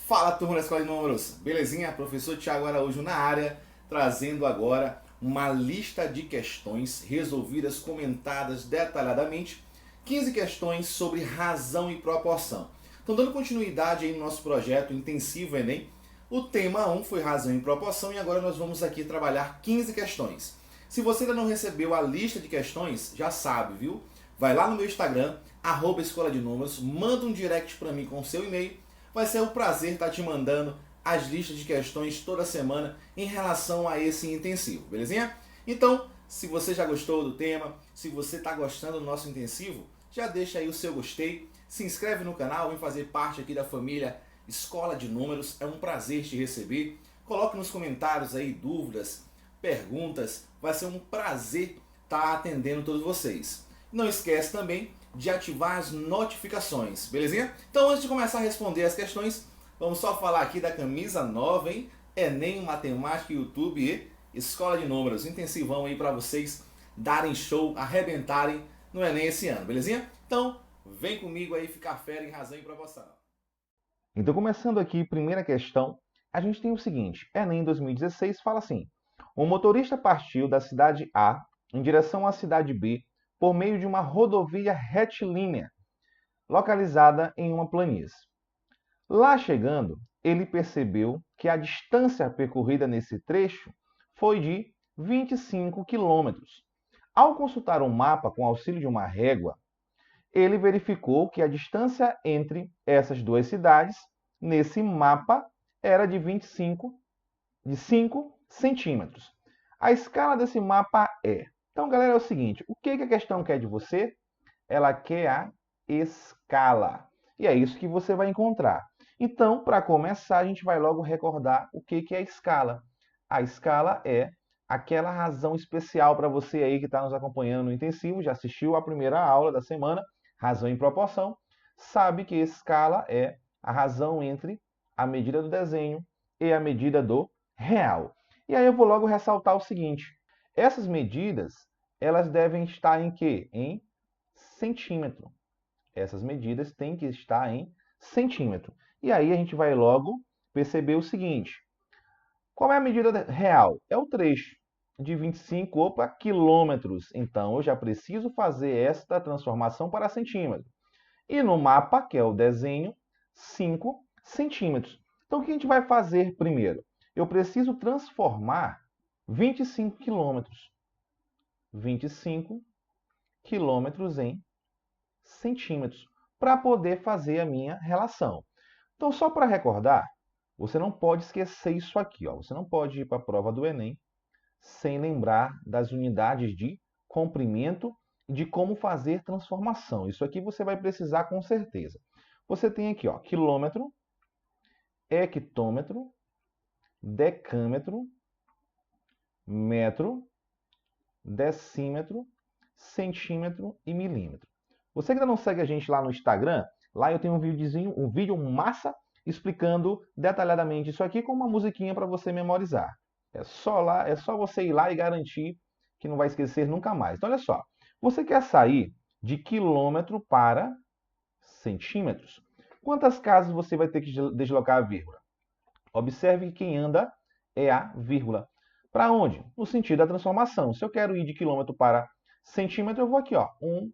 Fala, turma da Escola de Números, belezinha? Professor Tiago Araújo na área, trazendo agora uma lista de questões resolvidas, comentadas detalhadamente, 15 questões sobre razão e proporção. Então, dando continuidade aí no nosso projeto intensivo Enem, o tema 1 foi razão e proporção e agora nós vamos aqui trabalhar 15 questões. Se você ainda não recebeu a lista de questões, já sabe, viu? Vai lá no meu Instagram, Escola de Números, manda um direct para mim com o seu e-mail. Vai ser um prazer estar te mandando as listas de questões toda semana em relação a esse intensivo, belezinha? Então, se você já gostou do tema, se você está gostando do nosso intensivo, já deixa aí o seu gostei, se inscreve no canal, vem fazer parte aqui da família Escola de Números, é um prazer te receber. Coloque nos comentários aí dúvidas, perguntas, vai ser um prazer estar atendendo todos vocês. Não esquece também de ativar as notificações, belezinha? Então, antes de começar a responder as questões, vamos só falar aqui da camisa nova, hein? Enem, Matemática, YouTube e Escola de Números. Intensivão aí para vocês darem show, arrebentarem no Enem esse ano, belezinha? Então, vem comigo aí ficar fera em razão e proporção. Então, começando aqui, primeira questão, a gente tem o seguinte: Enem 2016 fala assim: o motorista partiu da cidade A em direção à cidade B por meio de uma rodovia retilínea, localizada em uma planície. Lá chegando, ele percebeu que a distância percorrida nesse trecho foi de 25 quilômetros. Ao consultar um mapa com auxílio de uma régua, ele verificou que a distância entre essas duas cidades, nesse mapa, era de 5 centímetros. A escala desse mapa é... Então, galera, é o seguinte, o que a questão quer de você? Ela quer a escala. E é isso que você vai encontrar. Então, para começar, a gente vai logo recordar o que é a escala. A escala é aquela razão especial para você aí que está nos acompanhando no intensivo, já assistiu a primeira aula da semana, razão em proporção, sabe que escala é a razão entre a medida do desenho e a medida do real. E aí eu vou logo ressaltar o seguinte: essas medidas, elas devem estar em quê? Em centímetro. Essas medidas têm que estar em centímetro. E aí a gente vai logo perceber o seguinte: qual é a medida real? É o trecho de 25 quilômetros. Então eu já preciso fazer esta transformação para centímetro. E no mapa, que é o desenho, 5 centímetros. Então o que a gente vai fazer primeiro? Eu preciso transformar 25 quilômetros. 25 quilômetros em centímetros para poder fazer a minha relação. Então, só para recordar, você não pode esquecer isso aqui. Ó. Você não pode ir para a prova do Enem sem lembrar das unidades de comprimento e de como fazer transformação. Isso aqui você vai precisar com certeza. Você tem aqui, ó, quilômetro, hectômetro, decâmetro, metro, decímetro, centímetro e milímetro. Você que ainda não segue a gente lá no Instagram, lá eu tenho um vídeo massa explicando detalhadamente isso aqui com uma musiquinha para você memorizar. É só você ir lá e garantir que não vai esquecer nunca mais. Então olha só, você quer sair de quilômetro para centímetros? Quantas casas você vai ter que deslocar a vírgula? Observe que quem anda é a vírgula. Para onde? No sentido da transformação. Se eu quero ir de quilômetro para centímetro, eu vou aqui, ó. 1,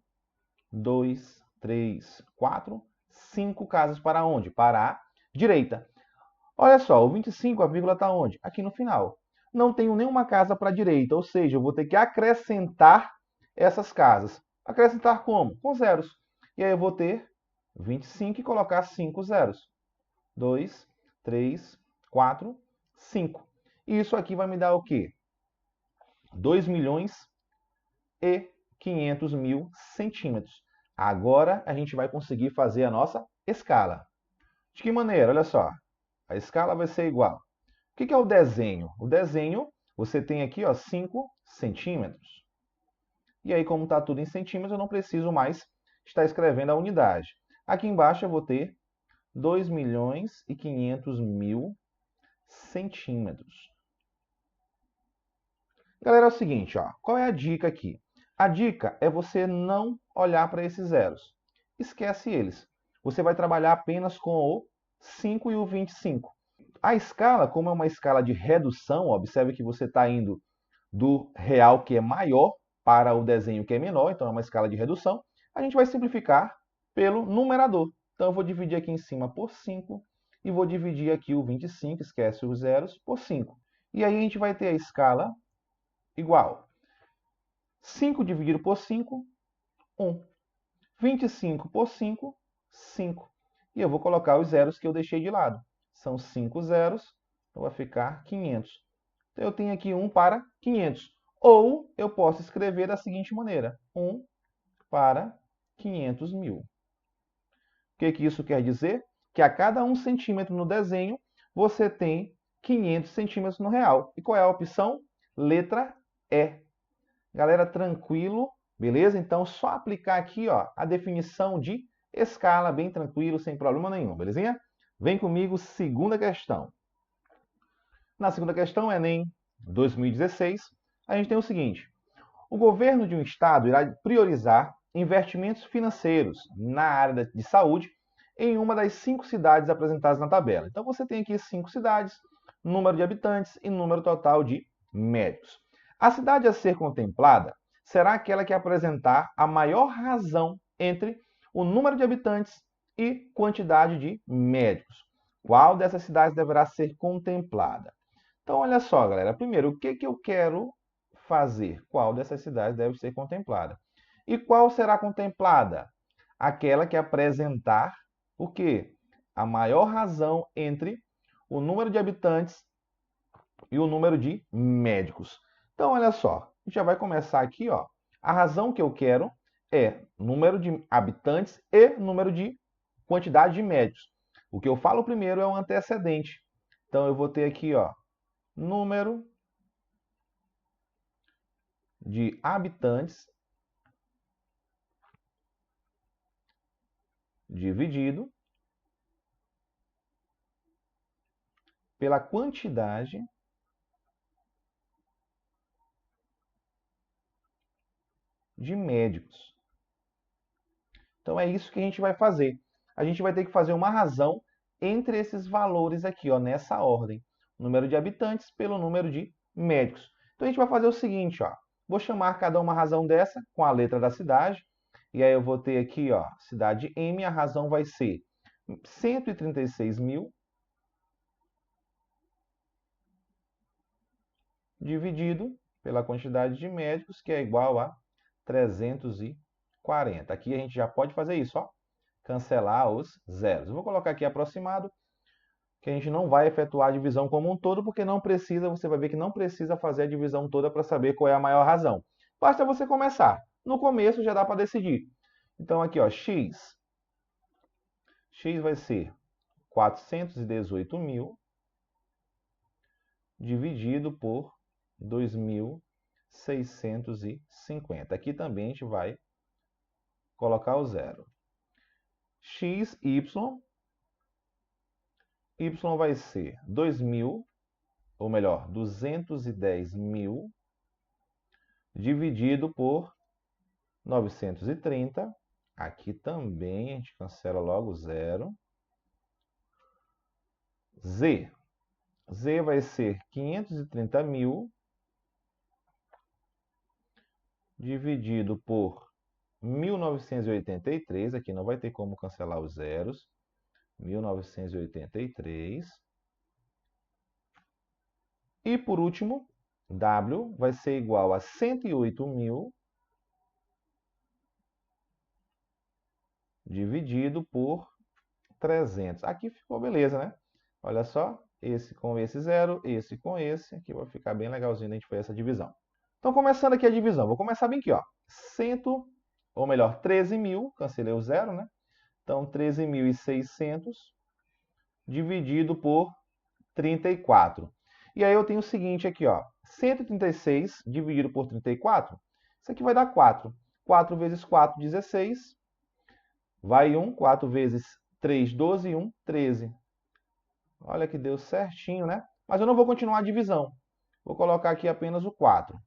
2, 3, 4, 5 casas para onde? Para a direita. Olha só, o 25, a vírgula está onde? Aqui no final. Não tenho nenhuma casa para a direita, ou seja, eu vou ter que acrescentar essas casas. Acrescentar como? Com zeros. E aí eu vou ter 25 e colocar 5 zeros. 2, 3, 4, 5. E isso aqui vai me dar o quê? 2 milhões e 500 mil centímetros. Agora a gente vai conseguir fazer a nossa escala. De que maneira? Olha só. A escala vai ser igual. O que é o desenho? O desenho, você tem aqui ó, 5 centímetros. E aí, como está tudo em centímetros, eu não preciso mais estar escrevendo a unidade. Aqui embaixo eu vou ter 2 milhões e 500 mil centímetros. Galera, é o seguinte, ó, qual é a dica aqui? A dica é você não olhar para esses zeros. Esquece eles. Você vai trabalhar apenas com o 5 e o 25. A escala, como é uma escala de redução, observe que você está indo do real, que é maior, para o desenho, que é menor, então é uma escala de redução, a gente vai simplificar pelo numerador. Então, eu vou dividir aqui em cima por 5 e vou dividir aqui o 25, esquece os zeros, por 5. E aí a gente vai ter a escala igual. 5 dividido por 5, 1. 25 por 5, 5. E eu vou colocar os zeros que eu deixei de lado. São 5 zeros, então vai ficar 500. Então, eu tenho aqui 1 para 500. Ou eu posso escrever da seguinte maneira: 1 para 500 mil. O que isso quer dizer? Que a cada 1 centímetro no desenho, você tem 500 centímetros no real. E qual é a opção? Letra E. Galera, tranquilo, beleza? Então, só aplicar aqui ó, a definição de escala, bem tranquilo, sem problema nenhum, belezinha? Vem comigo, segunda questão. Na segunda questão, Enem 2016, a gente tem o seguinte: o governo de um estado irá priorizar investimentos financeiros na área de saúde em uma das 5 cidades apresentadas na tabela. Então, você tem aqui 5 cidades, número de habitantes e número total de médicos. A cidade a ser contemplada será aquela que apresentar a maior razão entre o número de habitantes e quantidade de médicos. Qual dessas cidades deverá ser contemplada? Então, olha só, galera. Primeiro, o que eu quero fazer? Qual dessas cidades deve ser contemplada? E qual será contemplada? Aquela que apresentar o quê? A maior razão entre o número de habitantes e o número de médicos. Então, olha só. A gente já vai começar aqui, ó. A razão que eu quero é número de habitantes e número de quantidade de médicos. O que eu falo primeiro é o antecedente. Então, eu vou ter aqui, ó, número de habitantes dividido pela quantidade de médicos. Então, é isso que a gente vai fazer. A gente vai ter que fazer uma razão entre esses valores aqui, ó, nessa ordem. Número de habitantes pelo número de médicos. Então, a gente vai fazer o seguinte, ó. Vou chamar cada uma razão dessa com a letra da cidade. E aí eu vou ter aqui, ó, cidade M, a razão vai ser 136 mil dividido pela quantidade de médicos, que é igual a 340. Aqui a gente já pode fazer isso, ó, cancelar os zeros. Eu vou colocar aqui aproximado, que a gente não vai efetuar a divisão como um todo, porque não precisa, você vai ver que não precisa fazer a divisão toda para saber qual é a maior razão. Basta você começar. No começo já dá para decidir. Então aqui, ó, x vai ser 418 mil dividido por 2.650. Aqui também a gente vai colocar o zero. X, Y vai ser 2.000, ou melhor, 210 mil dividido por 930. Aqui também a gente cancela logo o zero. Z vai ser 530 mil dividido por 1983, aqui não vai ter como cancelar os zeros, 1983. E por último, W vai ser igual a 108 mil dividido por 300. Aqui ficou beleza, né? Olha só, esse com esse zero, esse com esse, aqui vai ficar bem legalzinho a gente fazer essa divisão. Então, começando aqui a divisão, vou começar bem aqui, ó. 13 mil, cancelei o zero, né? Então, 13.600 dividido por 34. E aí eu tenho o seguinte aqui, ó. 136 dividido por 34, isso aqui vai dar 4. 4 vezes 4, 16. Vai 1, 4 vezes 3, 12 e 1, 13. Olha que deu certinho, né? Mas eu não vou continuar a divisão. Vou colocar aqui apenas o 4. Vou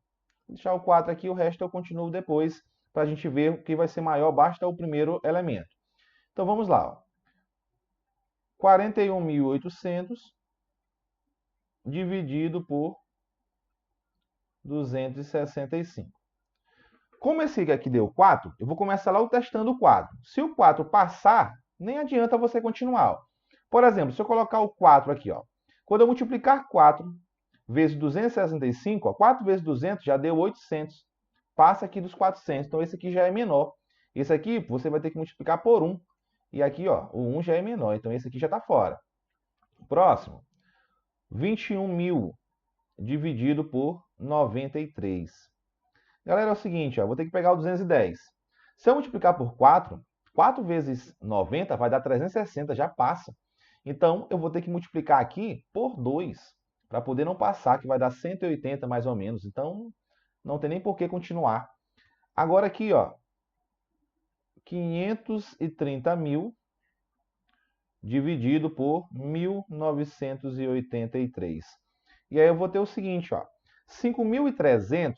deixar o 4 aqui, o resto eu continuo depois, para a gente ver o que vai ser maior, basta o primeiro elemento. Então vamos lá. Ó. 41.800 dividido por 265. Como esse aqui deu 4, eu vou começar logo testando o 4. Se o 4 passar, nem adianta você continuar. Ó. Por exemplo, se eu colocar o 4 aqui, ó, quando eu multiplicar 4 vezes 265, ó, 4 vezes 200 já deu 800. Passa aqui dos 400, então esse aqui já é menor. Esse aqui você vai ter que multiplicar por 1. E aqui, ó, o 1 já é menor, então esse aqui já está fora. Próximo, 21.000 dividido por 93. Galera, é o seguinte, ó, vou ter que pegar o 210. Se eu multiplicar por 4, 4 vezes 90 vai dar 360, já passa. Então, eu vou ter que multiplicar aqui por 2, para poder não passar, que vai dar 180 mais ou menos. Então, não tem nem por que continuar. Agora aqui, ó, 530.000 dividido por 1.983. E aí eu vou ter o seguinte, ó, 5.300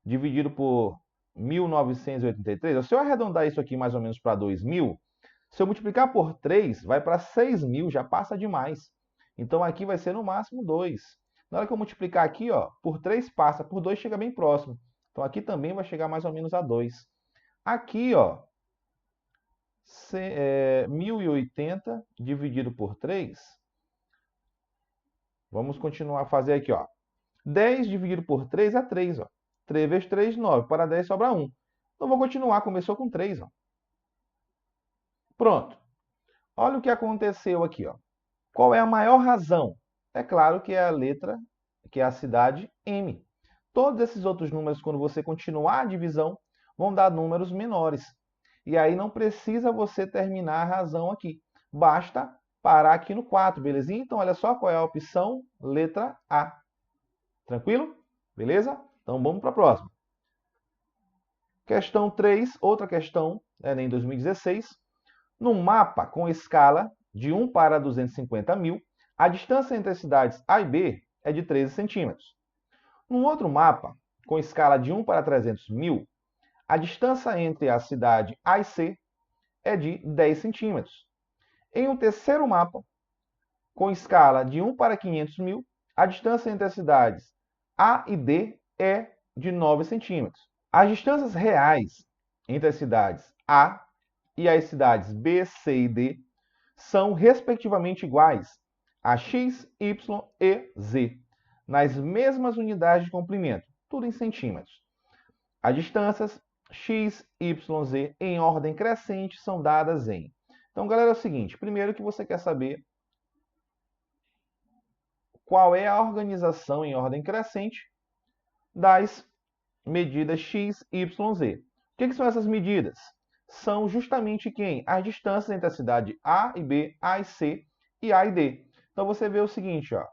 dividido por 1.983, se eu arredondar isso aqui mais ou menos para 2.000, se eu multiplicar por 3, vai para 6.000, já passa demais. Então aqui vai ser no máximo 2. Na hora que eu multiplicar aqui, ó, por 3 passa, por 2 chega bem próximo. Então aqui também vai chegar mais ou menos a 2. Aqui, ó, 1.080 dividido por 3. Vamos continuar a fazer aqui, ó. 10 dividido por 3 é 3, ó. 3 vezes 3, 9. Para 10 sobra 1. Então, vou continuar. Começou com 3. Ó. Pronto. Olha o que aconteceu aqui. Ó. Qual é a maior razão? É claro que é a letra, que é a cidade M. Todos esses outros números, quando você continuar a divisão, vão dar números menores. E aí não precisa você terminar a razão aqui. Basta parar aqui no 4, belezinha? Então, olha só qual é a opção, letra A. Tranquilo? Beleza? Então, vamos para a próxima. Questão 3, outra questão, em 2016. Num mapa com escala de 1 para 250.000, a distância entre as cidades A e B é de 13 centímetros. Num outro mapa, com escala de 1 para 300.000, a distância entre a cidade A e C é de 10 centímetros. Em um terceiro mapa, com escala de 1 para 500.000, a distância entre as cidades A e D é de 9 centímetros. As distâncias reais entre as cidades A e as cidades B, C e D são, respectivamente, iguais a x, y e z, nas mesmas unidades de comprimento, tudo em centímetros. As distâncias x, y, z em ordem crescente são dadas em... Então, galera, é o seguinte, primeiro que você quer saber qual é a organização em ordem crescente das medidas x, y, z. O que são essas medidas? São justamente quem? As distâncias entre a cidade A e B, A e C e A e D. Então você vê o seguinte, ó,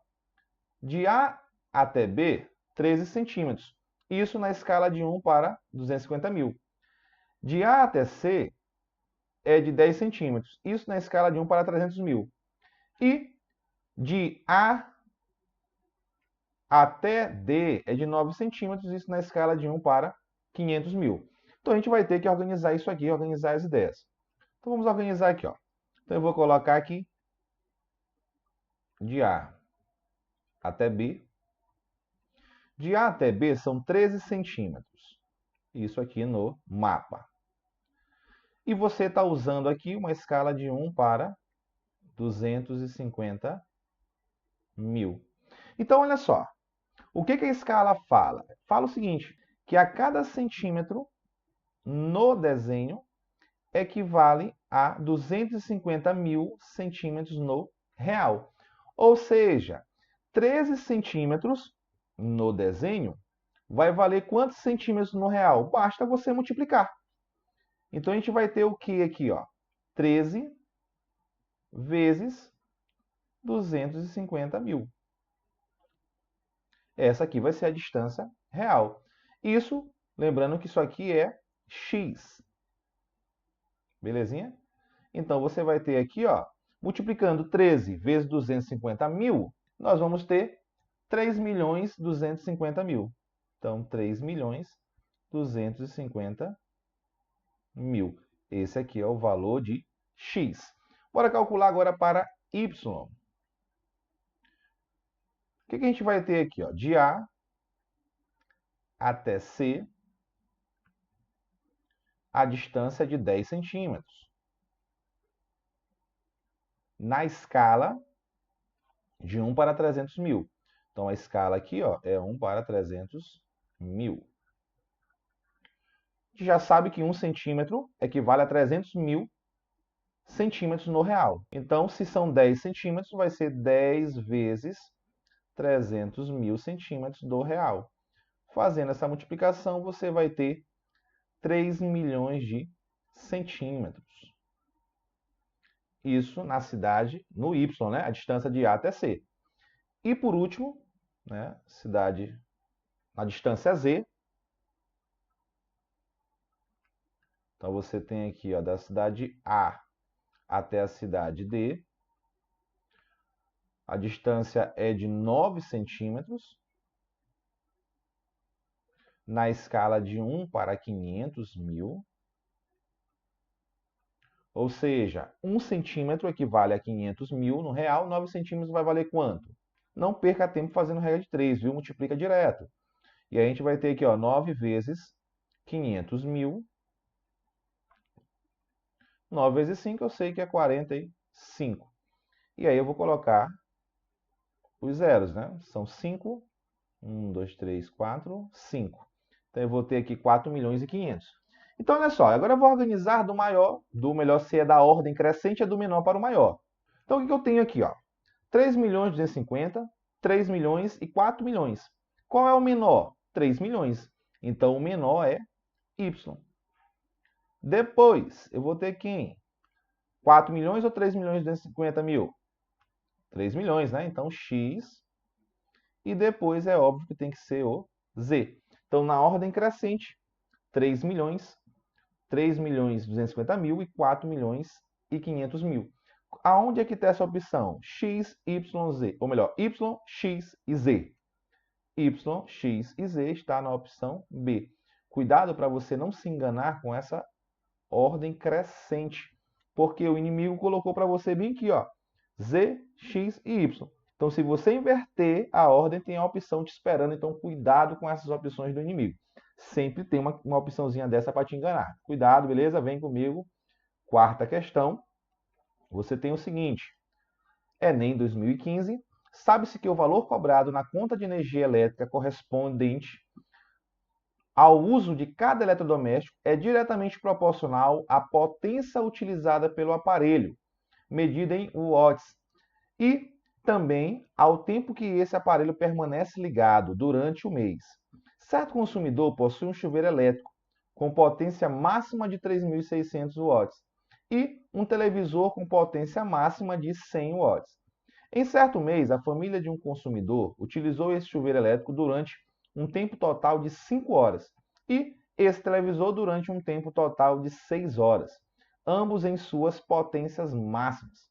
de A até B, 13 centímetros. Isso na escala de 1 para 250.000. De A até C é de 10 centímetros. Isso na escala de 1 para 300.000. E de A até D é de 9 centímetros. Isso na escala de 1 para 500.000. Então, a gente vai ter que organizar isso aqui, organizar as ideias. Então, vamos organizar aqui. Ó. Então, eu vou colocar aqui de A até B. De A até B são 13 centímetros. Isso aqui no mapa. E você está usando aqui uma escala de 1 para 250.000. Então, olha só. O que a escala fala? Fala o seguinte, que a cada centímetro no desenho equivale a 250.000 centímetros no real. Ou seja, 13 centímetros no desenho vai valer quantos centímetros no real? Basta você multiplicar. Então, a gente vai ter o que aqui? Ó? 13 vezes 250.000. Essa aqui vai ser a distância real. Isso, lembrando que isso aqui é x. Belezinha? Então, você vai ter aqui, ó, multiplicando 13 vezes 250.000, nós vamos ter 3.250.000. Então, 3.250.000. Esse aqui é o valor de x. Bora calcular agora para Y. O que a gente vai ter aqui? Ó? De A até C, a distância é de 10 centímetros. Na escala de 1 para 300 mil. Então, a escala aqui ó, é 1 para 300 mil. A gente já sabe que 1 centímetro equivale a 300 mil centímetros no real. Então, se são 10 centímetros, vai ser 10 vezes 300 mil centímetros do real. Fazendo essa multiplicação, você vai ter 3 milhões de centímetros. Isso na cidade, no Y, né? A distância de A até C. E por último, né, cidade na distância Z. Então você tem aqui ó, da cidade A até a cidade D. A distância é de 9 centímetros. Na escala de 1 para 500 mil. Ou seja, 1 centímetro equivale a 500 mil no real. 9 centímetros vai valer quanto? Não perca tempo fazendo regra de 3, viu? Multiplica direto. E aí a gente vai ter aqui ó, 9 vezes 500 mil. 9 vezes 5 eu sei que é 45. E aí eu vou colocar os zeros, né? São 5. 1, 2, 3, 4, 5. Então eu vou ter aqui 4 milhões e 500. Então olha só, agora eu vou organizar do maior, do melhor se é da ordem crescente, é do menor para o maior. Então o que eu tenho aqui? Ó? 3 milhões e 250, 3 milhões e 4 milhões. Qual é o menor? 3 milhões. Então o menor é Y. Depois, eu vou ter quem? 4 milhões ou 3 milhões e 250 mil? 3 milhões, né? Então, X. E depois é óbvio que tem que ser o Z. Então, na ordem crescente, 3 milhões, 3 milhões e 250 mil e 4 milhões e 500 mil. Aonde é que está essa opção? X, Y, Z. Ou melhor, Y, X e Z. Y, X e Z está na opção B. Cuidado para você não se enganar com essa ordem crescente, porque o inimigo colocou para você bem aqui, ó, Z, X e Y. Então, se você inverter a ordem, tem a opção te esperando. Então, cuidado com essas opções do inimigo. Sempre tem uma opçãozinha dessa para te enganar. Cuidado, beleza? Vem comigo. Quarta questão. Você tem o seguinte. Enem 2015. Sabe-se que o valor cobrado na conta de energia elétrica correspondente ao uso de cada eletrodoméstico é diretamente proporcional à potência utilizada pelo aparelho, medida em watts, e também ao tempo que esse aparelho permanece ligado durante o mês. Certo consumidor possui um chuveiro elétrico com potência máxima de 3.600 watts e um televisor com potência máxima de 100 watts. Em certo mês, a família de um consumidor utilizou esse chuveiro elétrico durante um tempo total de 5 horas e esse televisor durante um tempo total de 6 horas, ambos em suas potências máximas.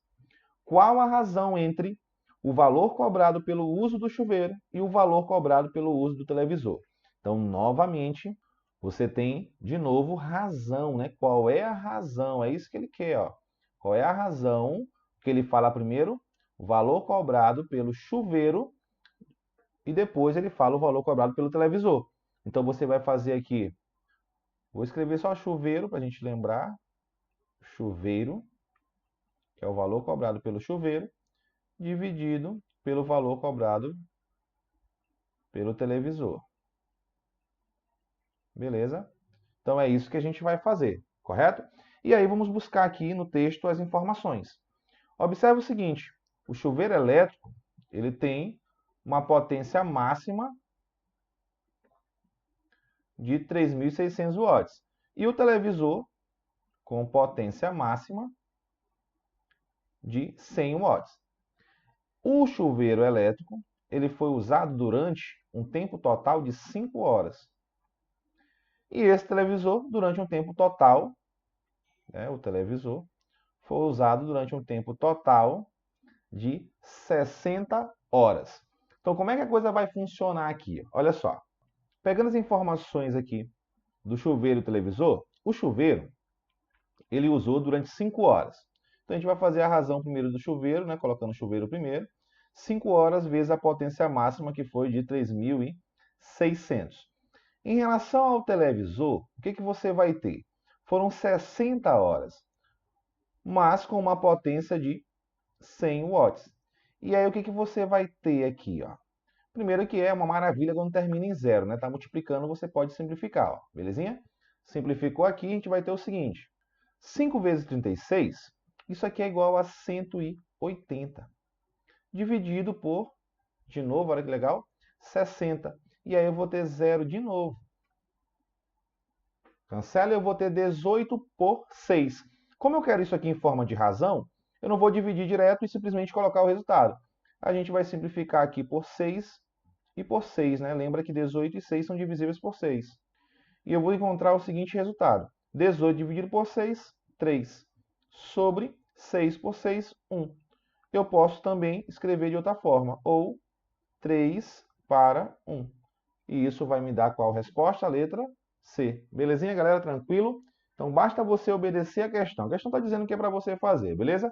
Qual a razão entre o valor cobrado pelo uso do chuveiro e o valor cobrado pelo uso do televisor? Então, novamente, você tem, de novo, razão, né? Qual é a razão? É isso que ele quer, ó. Qual é a razão que ele fala primeiro? O valor cobrado pelo chuveiro e depois ele fala o valor cobrado pelo televisor. Então, você vai fazer aqui, vou escrever só chuveiro para a gente lembrar. Chuveiro, que é o valor cobrado pelo chuveiro, dividido pelo valor cobrado pelo televisor. Beleza? Então é isso que a gente vai fazer, correto? E aí vamos buscar aqui no texto as informações. Observe o seguinte, o chuveiro elétrico, ele tem uma potência máxima de 3.600 watts. E o televisor com potência máxima de 100 watts. O chuveiro elétrico, ele foi usado durante um tempo total de 5 horas. E esse televisor, durante um tempo total, o televisor, foi usado durante um tempo total de 60 horas. Então, como é que a coisa vai funcionar aqui? Olha só. Pegando as informações aqui do chuveiro e televisor, o chuveiro, ele usou durante 5 horas. Então, a gente vai fazer a razão primeiro do chuveiro, né? Colocando o chuveiro primeiro. 5 horas vezes a potência máxima, que foi de 3.600. Em relação ao televisor, o que você vai ter? Foram 60 horas, mas com uma potência de 100 watts. E aí, o que você vai ter aqui, ó? Primeiro que é uma maravilha quando termina em zero, né? Tá multiplicando, você pode simplificar, ó. Belezinha? Simplificou aqui, a gente vai ter o seguinte. 5 vezes 36, isso aqui é igual a 180. Dividido por, de novo, olha que legal, 60. E aí eu vou ter zero de novo. Cancela e eu vou ter 18 por 6. Como eu quero isso aqui em forma de razão, eu não vou dividir direto e simplesmente colocar o resultado. A gente vai simplificar aqui por 6 e por 6, né? Lembra que 18 e 6 são divisíveis por 6. E eu vou encontrar o seguinte resultado. 18 dividido por 6, 3. Sobre 6 por 6, 1. Eu posso também escrever de outra forma. Ou 3 para 1. E isso vai me dar qual resposta? A letra C. Belezinha, galera? Tranquilo? Então, basta você obedecer a questão. A questão está dizendo o que é para você fazer, beleza?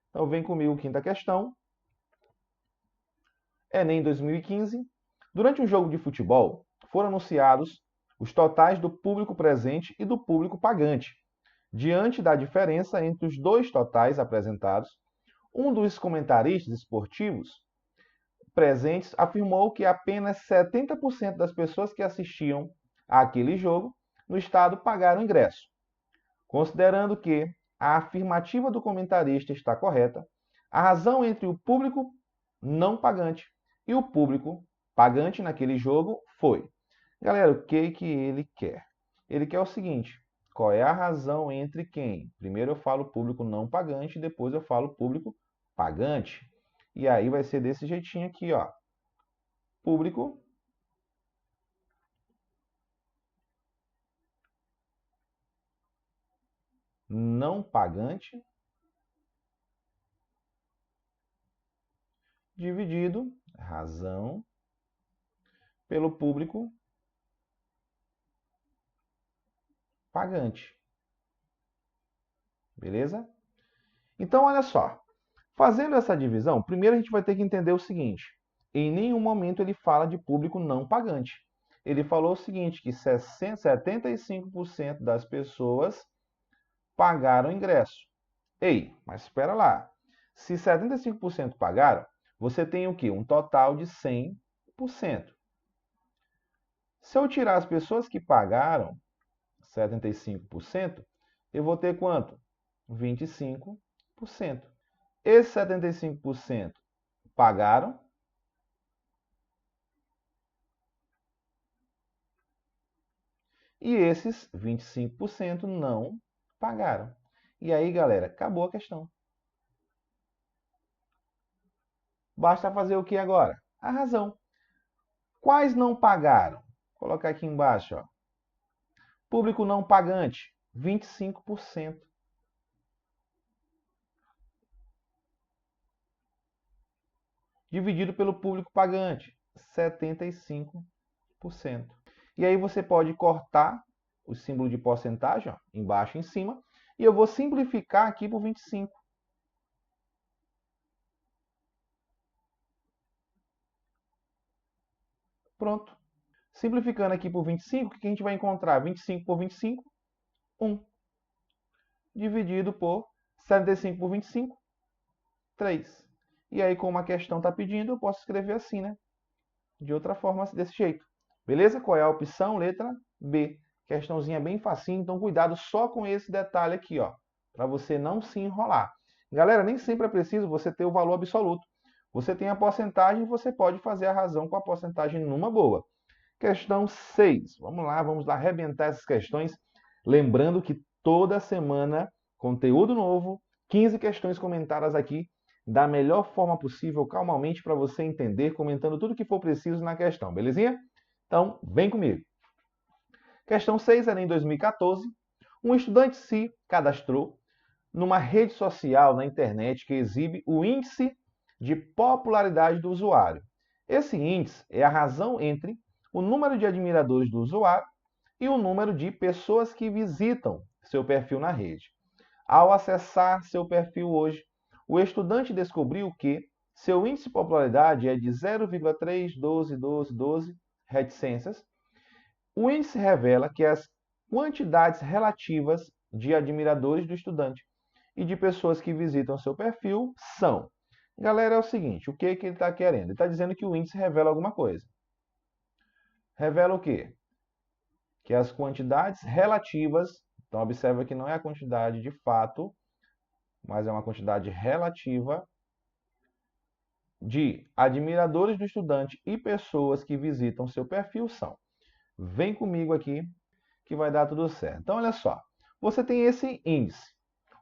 Então, vem comigo, quinta questão. Enem 2015. Durante um jogo de futebol, foram anunciados os totais do público presente e do público pagante. Diante da diferença entre os dois totais apresentados, um dos comentaristas esportivos presentes afirmou que apenas 70% das pessoas que assistiam àquele jogo no estado pagaram ingresso. Considerando que a afirmativa do comentarista está correta, a razão entre o público não pagante e o público pagante naquele jogo foi. Galera, o que ele quer? Ele quer o seguinte, qual é a razão entre quem? Primeiro eu falo público não pagante, depois eu falo público pagante. E aí vai ser desse jeitinho aqui, ó. Público não pagante dividido razão pelo público pagante. Beleza? Então, olha só. Fazendo essa divisão, primeiro a gente vai ter que entender o seguinte. Em nenhum momento ele fala de público não pagante. Ele falou o seguinte, que 75% das pessoas pagaram ingresso. Ei, mas espera lá. Se 75% pagaram, você tem o quê? Um total de 100%. Se eu tirar as pessoas que pagaram 75%, eu vou ter quanto? 25%. Esses 75% pagaram e esses 25% não pagaram. E aí, galera, acabou a questão. Basta fazer o que agora? A razão. Quais não pagaram? Vou colocar aqui embaixo, ó. Público não pagante, 25%. Dividido pelo público pagante, 75%. E aí você pode cortar o símbolo de porcentagem, ó, embaixo e em cima, e eu vou simplificar aqui por 25. Pronto. Simplificando aqui por 25, o que a gente vai encontrar? 25 por 25, 1. Dividido por 75 por 25, 3. E aí, como a questão está pedindo, eu posso escrever assim, né? De outra forma, desse jeito. Beleza? Qual é a opção? Letra B. Questãozinha bem facinho, então cuidado só com esse detalhe aqui, ó, para você não se enrolar. Galera, nem sempre é preciso você ter o valor absoluto. Você tem a porcentagem, você pode fazer a razão com a porcentagem numa boa. Questão 6. Vamos lá arrebentar essas questões. Lembrando que toda semana, conteúdo novo, 15 questões comentadas aqui, da melhor forma possível, calmamente, para você entender, comentando tudo que for preciso na questão, belezinha? Então, vem comigo. Questão 6, era em 2014. Um estudante se cadastrou numa rede social na internet que exibe o índice de popularidade do usuário. Esse índice é a razão entre o número de admiradores do usuário e o número de pessoas que visitam seu perfil na rede. Ao acessar seu perfil hoje, o estudante descobriu que seu índice de popularidade é de 0,3121212 reticências. O índice revela que as quantidades relativas de admiradores do estudante e de pessoas que visitam seu perfil são. Galera, é o seguinte, o que ele está querendo? Ele está dizendo que o índice revela alguma coisa. Revela o quê? Que as quantidades relativas, então observa que não é a quantidade de fato, mas é uma quantidade relativa de admiradores do estudante e pessoas que visitam seu perfil são. Vem comigo aqui que vai dar tudo certo. Então, olha só, você tem esse índice.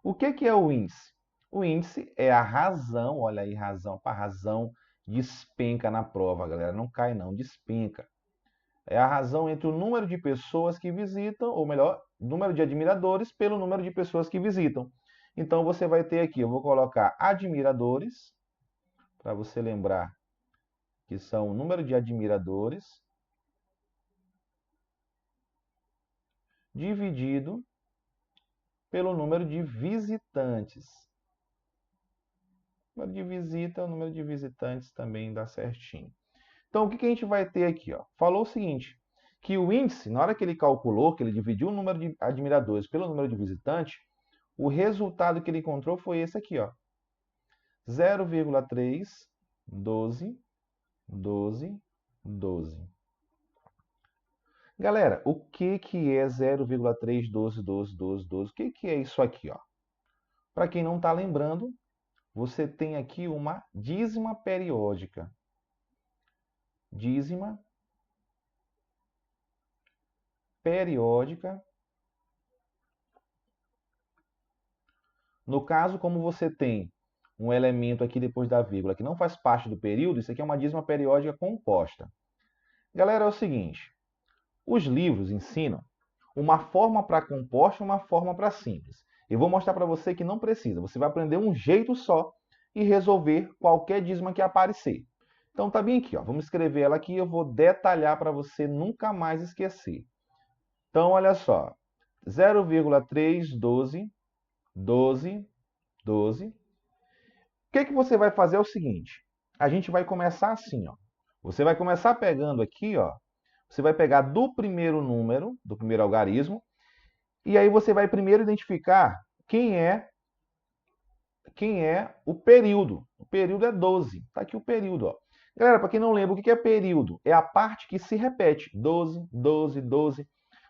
O que é o índice? O índice é a razão, olha aí, razão, para razão despenca na prova, galera, não cai não, despenca. É a razão entre o número de pessoas que visitam, ou melhor, número de admiradores pelo número de pessoas que visitam. Então, você vai ter aqui, eu vou colocar admiradores, para você lembrar que são o número de admiradores dividido pelo número de visitantes. O número de visita, o número de visitantes também dá certinho. Então, o que a gente vai ter aqui? Ó? Falou o seguinte, que o índice, na hora que ele calculou, que ele dividiu o número de admiradores pelo número de visitantes, o resultado que ele encontrou foi esse aqui, ó. 0,31212. Galera, o que é 0,3121212? O que é isso aqui, ó? Para quem não está lembrando, você tem aqui uma dízima periódica. Dízima periódica. No caso, como você tem um elemento aqui depois da vírgula que não faz parte do período, isso aqui é uma dízima periódica composta. Galera, é o seguinte, os livros ensinam uma forma para composta e uma forma para simples. Eu vou mostrar para você que não precisa. Você vai aprender um jeito só e resolver qualquer dízima que aparecer. Então tá bem aqui, ó. Vamos escrever ela aqui e eu vou detalhar para você nunca mais esquecer. Então olha só, 0,312, 12. O que você vai fazer é o seguinte, a gente vai começar assim, ó. Você vai começar pegando aqui, ó. Você vai pegar do primeiro número, do primeiro algarismo, e aí você vai primeiro identificar quem é o período. O período é 12. Está aqui o período. Ó. Galera, para quem não lembra, o que é período? É a parte que se repete. 12, 12, 12.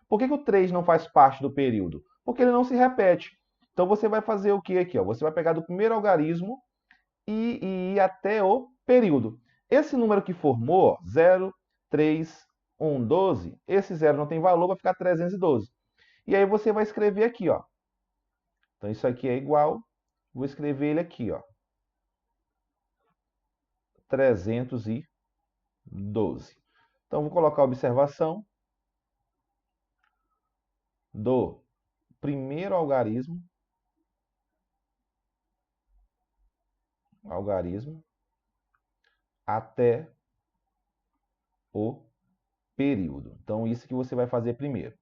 Por que o 3 não faz parte do período? Porque ele não se repete. Então você vai fazer o que aqui? Ó? Você vai pegar do primeiro algarismo e ir até o período. Esse número que formou, 0, 3, 1, 12, esse 0 não tem valor, vai ficar 312. E aí você vai escrever aqui, ó. Então isso aqui é igual, vou escrever ele aqui, ó. 312. Então vou colocar a observação do primeiro algarismo até o período. Então isso que você vai fazer primeiro.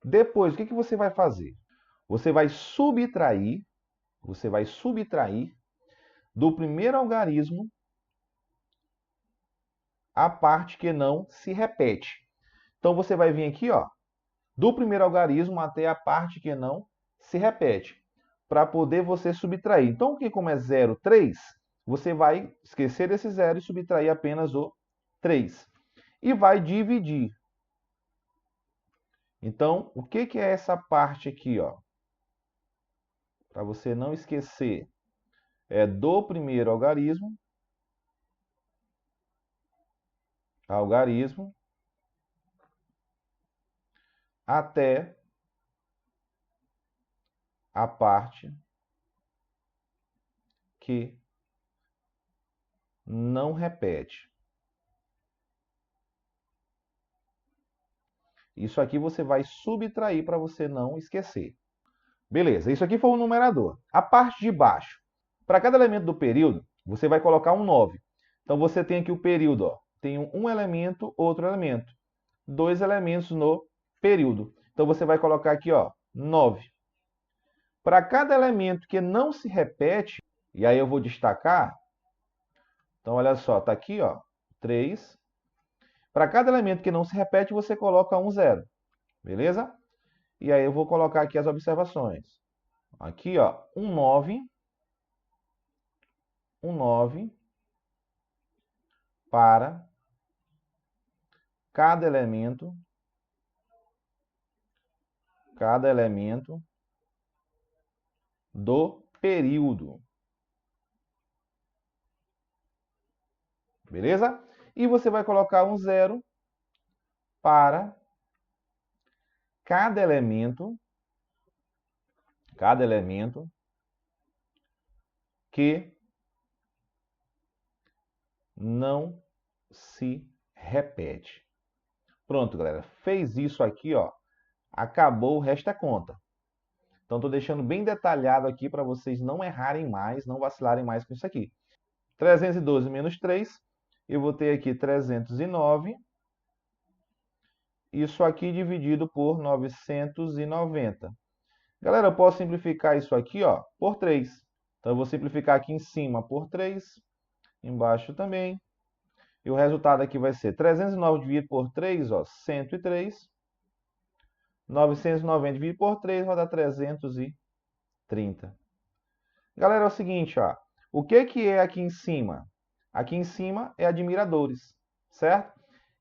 Depois, o que você vai fazer? Você vai subtrair do primeiro algarismo a parte que não se repete. Então você vai vir aqui, ó, do primeiro algarismo até a parte que não se repete, para poder você subtrair. Então, aqui como é 0, 3, você vai esquecer desse 0 e subtrair apenas o 3. E vai dividir. Então, o que é essa parte aqui, ó? Para você não esquecer, é do primeiro algarismo até a parte que não repete. Isso aqui você vai subtrair para você não esquecer. Beleza, isso aqui foi o numerador. A parte de baixo. Para cada elemento do período, você vai colocar um 9. Então você tem aqui o período, ó. Tem um elemento, outro elemento. 2 elementos no período. Então você vai colocar aqui, ó, 9. Para cada elemento que não se repete, e aí eu vou destacar, então olha só, está aqui, ó, 3. Para cada elemento que não se repete, você coloca um zero, beleza? E aí eu vou colocar aqui as observações. Aqui, ó, um 9 para cada elemento do período. Beleza? E você vai colocar um zero para cada elemento que não se repete. Pronto, galera. Fez isso aqui, ó. Acabou, o resto é conta. Então, estou deixando bem detalhado aqui para vocês não errarem mais, não vacilarem mais com isso aqui. 312 menos 3, eu vou ter aqui 309. Isso aqui dividido por 990. Galera, eu posso simplificar isso aqui, ó, por 3. Então, eu vou simplificar aqui em cima por 3, embaixo também. E o resultado aqui vai ser 309 dividido por 3, ó, 103. 990 dividido por 3 vai dar 330. Galera, é o seguinte, ó. O que é aqui em cima? Aqui em cima é admiradores, certo?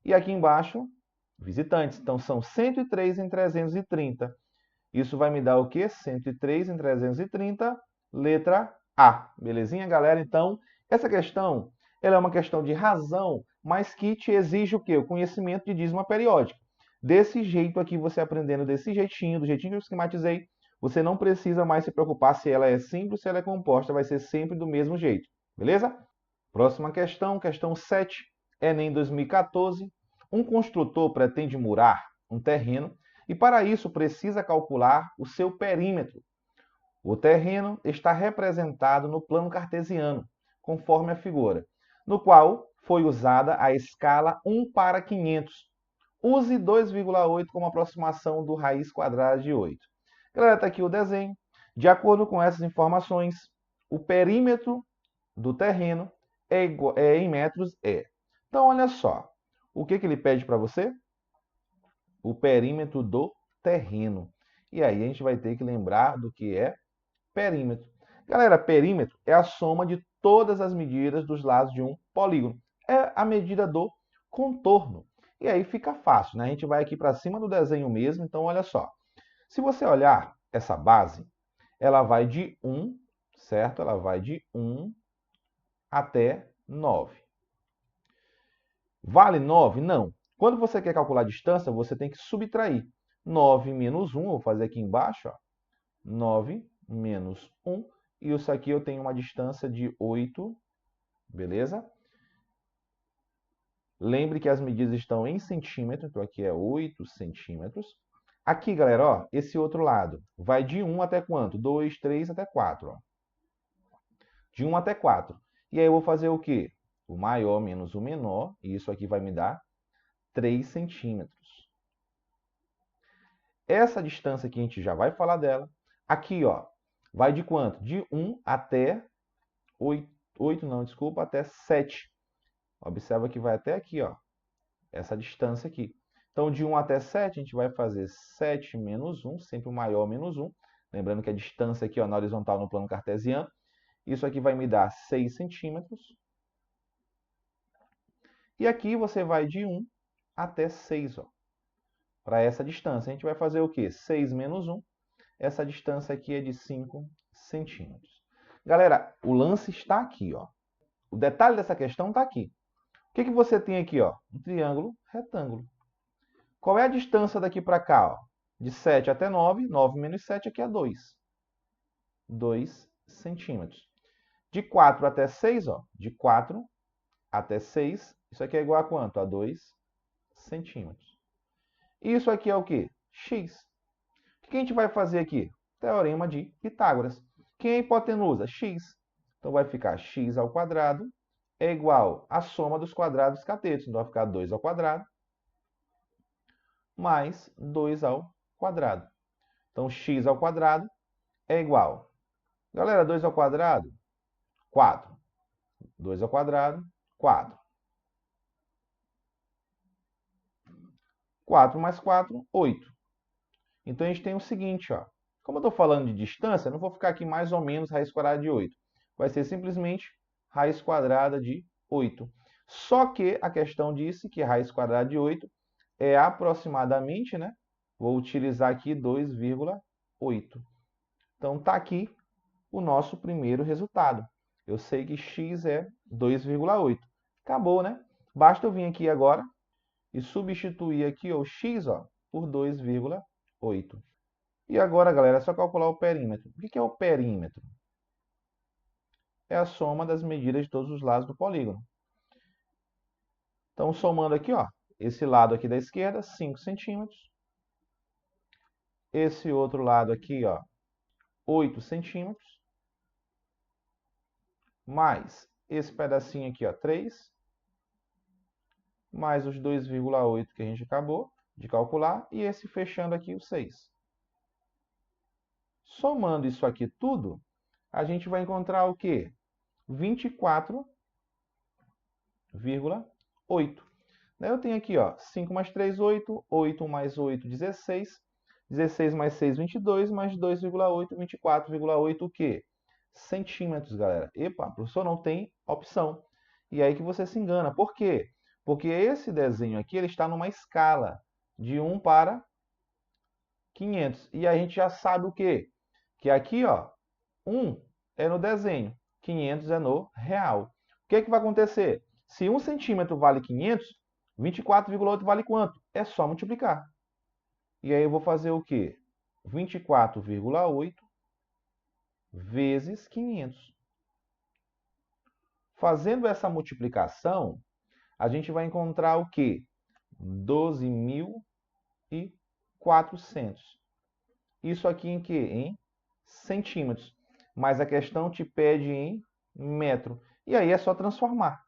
E aqui embaixo, visitantes. Então, são 103 em 330. Isso vai me dar o quê? 103 em 330, letra A. Belezinha, galera? Então, essa questão, ela é uma questão de razão, mas que te exige o quê? O conhecimento de dízima periódica. Desse jeito aqui, você aprendendo desse jeitinho, do jeitinho que eu esquematizei, você não precisa mais se preocupar se ela é simples, se ela é composta, vai ser sempre do mesmo jeito. Beleza? Próxima questão, questão 7, Enem 2014. Um construtor pretende murar um terreno e, para isso, precisa calcular o seu perímetro. O terreno está representado no plano cartesiano, conforme a figura, no qual foi usada a escala 1 para 500. Use 2,8 como aproximação do raiz quadrada de 8. Galera, está aqui o desenho. De acordo com essas informações, o perímetro do terreno em metros é. Então, olha só. O que ele pede para você? O perímetro do terreno. E aí a gente vai ter que lembrar do que é perímetro. Galera, perímetro é a soma de todas as medidas dos lados de um polígono. É a medida do contorno. E aí fica fácil, né? A gente vai aqui para cima do desenho mesmo. Então, olha só. Se você olhar essa base, ela vai de 1, certo? Ela vai de 1 até 9. Vale 9? Não. Quando você quer calcular a distância, você tem que subtrair. 9 menos 1, vou fazer aqui embaixo, ó. 9 menos 1. E isso aqui eu tenho uma distância de 8, beleza? Lembre que as medidas estão em centímetro, então aqui é 8 centímetros. Aqui, galera, ó, esse outro lado vai de 1 até quanto? 2, 3 até 4. Ó. De 1 até 4. E aí eu vou fazer o quê? O maior menos o menor, e isso aqui vai me dar 3 centímetros. Essa distância aqui a gente já vai falar dela. Aqui, ó, vai de quanto? De 1 até 8 não, desculpa, até 7. Observa que vai até aqui, ó, essa distância aqui. Então, de 1 até 7, a gente vai fazer 7 menos 1, sempre o maior menos 1. Lembrando que a distância aqui, ó, na horizontal no plano cartesiano. Isso aqui vai me dar 6 centímetros. E aqui você vai de 1 até 6, ó. Para essa distância, a gente vai fazer o quê? 6 menos 1. Essa distância aqui é de 5 centímetros. Galera, o lance está aqui, ó. O detalhe dessa questão está aqui. O que você tem aqui, ó? Um triângulo retângulo. Qual é a distância daqui para cá, ó? De 7 até 9. 9 menos 7 aqui é 2. 2 centímetros. De 4 até 6, ó. De 4 até 6. Isso aqui é igual a quanto? A 2 centímetros. Isso aqui é o quê? X. O que a gente vai fazer aqui? Teorema de Pitágoras. Quem é a hipotenusa? X. Então, vai ficar x ao quadrado é igual à soma dos quadrados catetos. Então, vai ficar 2 ao quadrado mais 2 ao quadrado. Então, x ao quadrado é igual. Galera, 2 ao quadrado, 4. 2 ao quadrado, 4. 4 mais 4, 8. Então, a gente tem o seguinte, ó. Como eu estou falando de distância, não vou ficar aqui mais ou menos raiz quadrada de 8. Vai ser simplesmente raiz quadrada de 8. Só que a questão disse que raiz quadrada de 8 é aproximadamente, né? Vou utilizar aqui 2,8. Então, está aqui o nosso primeiro resultado. Eu sei que x é 2,8. Acabou, né? Basta eu vir aqui agora e substituir aqui o x ó, por 2,8. E agora, galera, é só calcular o perímetro. O que é o perímetro? É a soma das medidas de todos os lados do polígono. Então, somando aqui, ó, esse lado aqui da esquerda, 5 centímetros. Esse outro lado aqui, ó, 8 centímetros. Mais esse pedacinho aqui, ó, 3. Mais os 2,8 que a gente acabou de calcular. E esse fechando aqui, o 6. Somando isso aqui tudo, a gente vai encontrar o quê? 24,8. Eu tenho aqui, ó, 5 mais 3, 8. 8 mais 8, 16. 16 mais 6, 22. Mais 2,8, 24,8 o quê? Centímetros, galera. Epa, o professor não tem opção. E aí que você se engana. Por quê? Porque esse desenho aqui ele está numa escala de 1 para 500. E a gente já sabe o quê? Que aqui, ó, 1 é no desenho, 500 é no real. O que vai acontecer? Se 1 centímetro vale 500, 24,8 vale quanto? É só multiplicar. E aí eu vou fazer o quê? 24,8 vezes 500. Fazendo essa multiplicação, a gente vai encontrar o quê? 12.400. Isso aqui em quê? Em centímetros. Mas a questão te pede em metro. E aí é só transformar.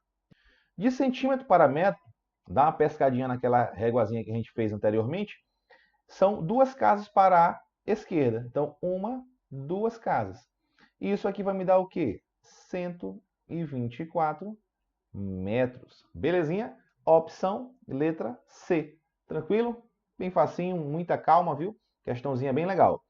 De centímetro para metro, dá uma pescadinha naquela réguazinha que a gente fez anteriormente, são 2 casas para a esquerda. Então, 2 casas. E isso aqui vai me dar o quê? 124 metros. Belezinha? Opção letra C. Tranquilo? Bem facinho, muita calma, viu? Questãozinha bem legal.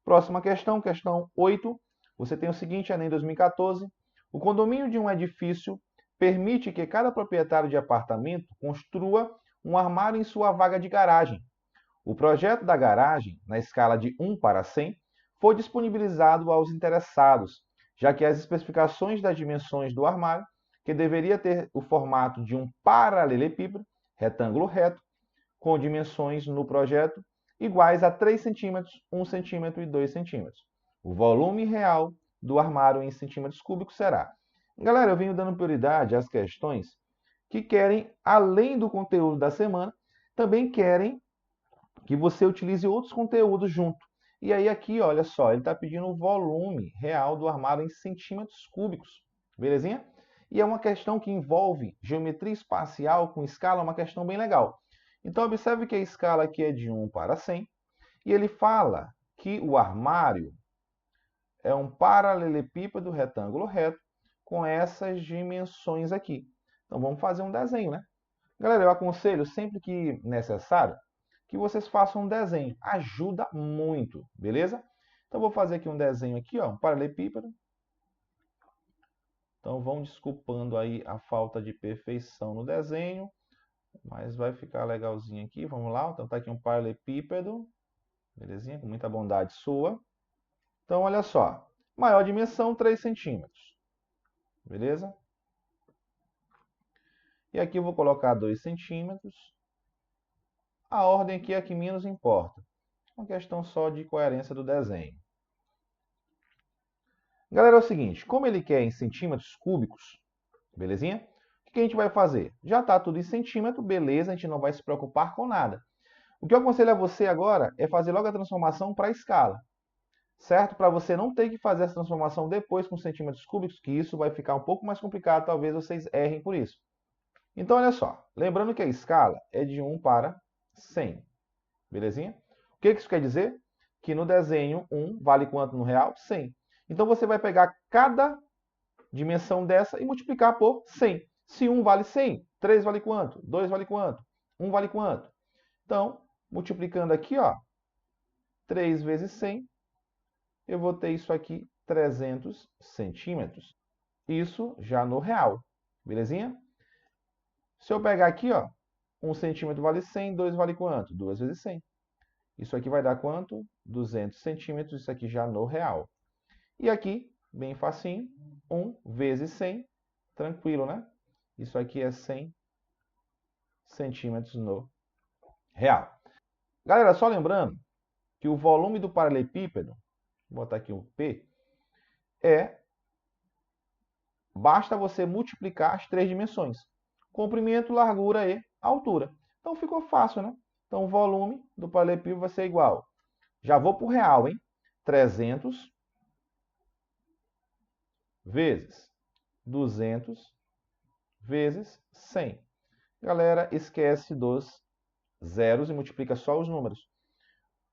Próxima questão, questão 8. Você tem o seguinte, Enem 2014. O condomínio de um edifício permite que cada proprietário de apartamento construa um armário em sua vaga de garagem. O projeto da garagem, na escala de 1 para 100, foi disponibilizado aos interessados, já que as especificações das dimensões do armário, que deveria ter o formato de um paralelepípedo, retângulo reto, com dimensões no projeto iguais a 3 cm, 1 cm e 2 cm. O volume real do armário em centímetros cúbicos será. Galera, eu venho dando prioridade às questões que querem, além do conteúdo da semana, também querem que você utilize outros conteúdos junto. E aí aqui, olha só, ele está pedindo o volume real do armário em centímetros cúbicos. Belezinha? E é uma questão que envolve geometria espacial com escala, uma questão bem legal. Então, observe que a escala aqui é de 1 para 100. E ele fala que o armário é um paralelepípedo retângulo reto com essas dimensões aqui. Então, vamos fazer um desenho, né? Galera, eu aconselho sempre que necessário que vocês façam um desenho. Ajuda muito, beleza? Então, vou fazer aqui um desenho aqui, ó, um paralelepípedo. Então, vão desculpando aí a falta de perfeição no desenho, mas vai ficar legalzinho aqui. Vamos lá, então tá aqui um paralelepípedo, belezinha? Com muita bondade sua. Então, olha só, maior dimensão, 3 centímetros, beleza? E aqui eu vou colocar 2 centímetros. A ordem aqui é a que menos importa. Uma questão só de coerência do desenho. Galera, é o seguinte, como ele quer em centímetros cúbicos, belezinha? O que a gente vai fazer? Já está tudo em centímetro, beleza, a gente não vai se preocupar com nada. O que eu aconselho a você agora é fazer logo a transformação para a escala, certo? Para você não ter que fazer essa transformação depois com centímetros cúbicos, que isso vai ficar um pouco mais complicado, talvez vocês errem por isso. Então, olha só, lembrando que a escala é de 1 para 100, belezinha? O que isso quer dizer? que no desenho 1 vale quanto no real? 100. Então você vai pegar cada dimensão dessa e multiplicar por 100. Se 1 vale 100, 3 vale quanto? 2 vale quanto? 1 vale quanto? Então, multiplicando aqui, ó, 3 vezes 100, eu vou ter isso aqui, 300 centímetros. Isso já no real, belezinha? Se eu pegar aqui, ó, 1 centímetro vale 100, 2 vale quanto? 2 vezes 100. Isso aqui vai dar quanto? 200 centímetros, isso aqui já no real. E aqui, bem facinho, 1 vezes 100, tranquilo, né? Isso aqui é 100 centímetros no real. Galera, só lembrando que o volume do paralelepípedo, vou botar aqui um P, basta você multiplicar as três dimensões. Comprimento, largura e altura. Então ficou fácil, né? Então o volume do paralelepípedo vai ser igual. Já vou para o real, hein? 300 vezes 200 vezes 100. Galera, esquece dos zeros e multiplica só os números.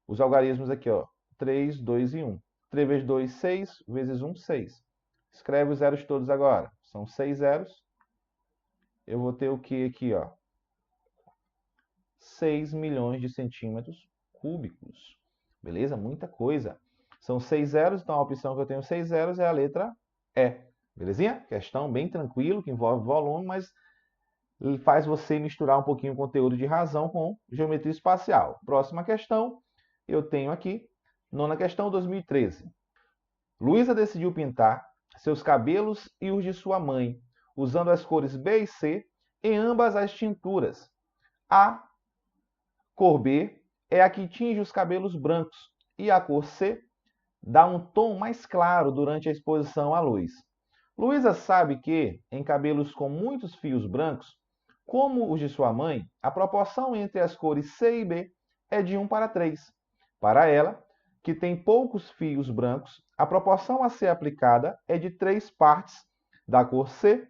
Os algarismos aqui, ó. 3, 2 e 1. 3 vezes 2, 6. Vezes 1, 6. Escreve os zeros todos agora. São 6 zeros. Eu vou ter o que aqui, ó? 6 milhões de centímetros cúbicos. Beleza? Muita coisa. São 6 zeros, então a opção que eu tenho 6 zeros é a letra E. Belezinha? Questão bem tranquilo, que envolve volume, mas faz você misturar um pouquinho o conteúdo de razão com geometria espacial. Próxima questão, eu tenho aqui, nona questão, 2013. Luísa decidiu pintar seus cabelos e os de sua mãe, usando as cores B e C em ambas as tinturas. A cor B é a que tinge os cabelos brancos e a cor C dá um tom mais claro durante a exposição à luz. Luísa sabe que, em cabelos com muitos fios brancos, como os de sua mãe, a proporção entre as cores C e B é de 1 para 3. Para ela, que tem poucos fios brancos, a proporção a ser aplicada é de 3 partes da cor C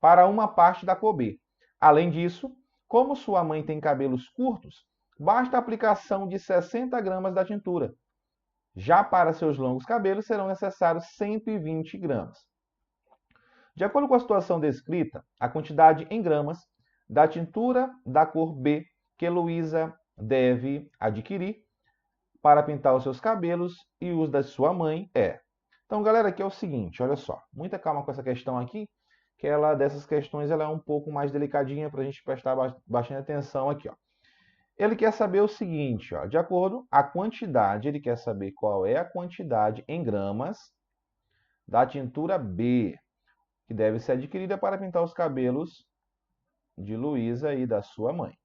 para uma parte da cor B. Além disso, como sua mãe tem cabelos curtos, basta a aplicação de 60 gramas da tintura. Já para seus longos cabelos serão necessários 120 gramas. De acordo com a situação descrita, a quantidade em gramas da tintura da cor B que Luísa deve adquirir para pintar os seus cabelos e os da sua mãe é. Então, galera, aqui é o seguinte, olha só, muita calma com essa questão aqui, que dessas questões ela é um pouco mais delicadinha para a gente prestar bastante atenção aqui, ó. Ele quer saber o seguinte, ó, de acordo com a quantidade, ele quer saber qual é a quantidade em gramas da tintura B, que deve ser adquirida para pintar os cabelos de Luísa e da sua mãe.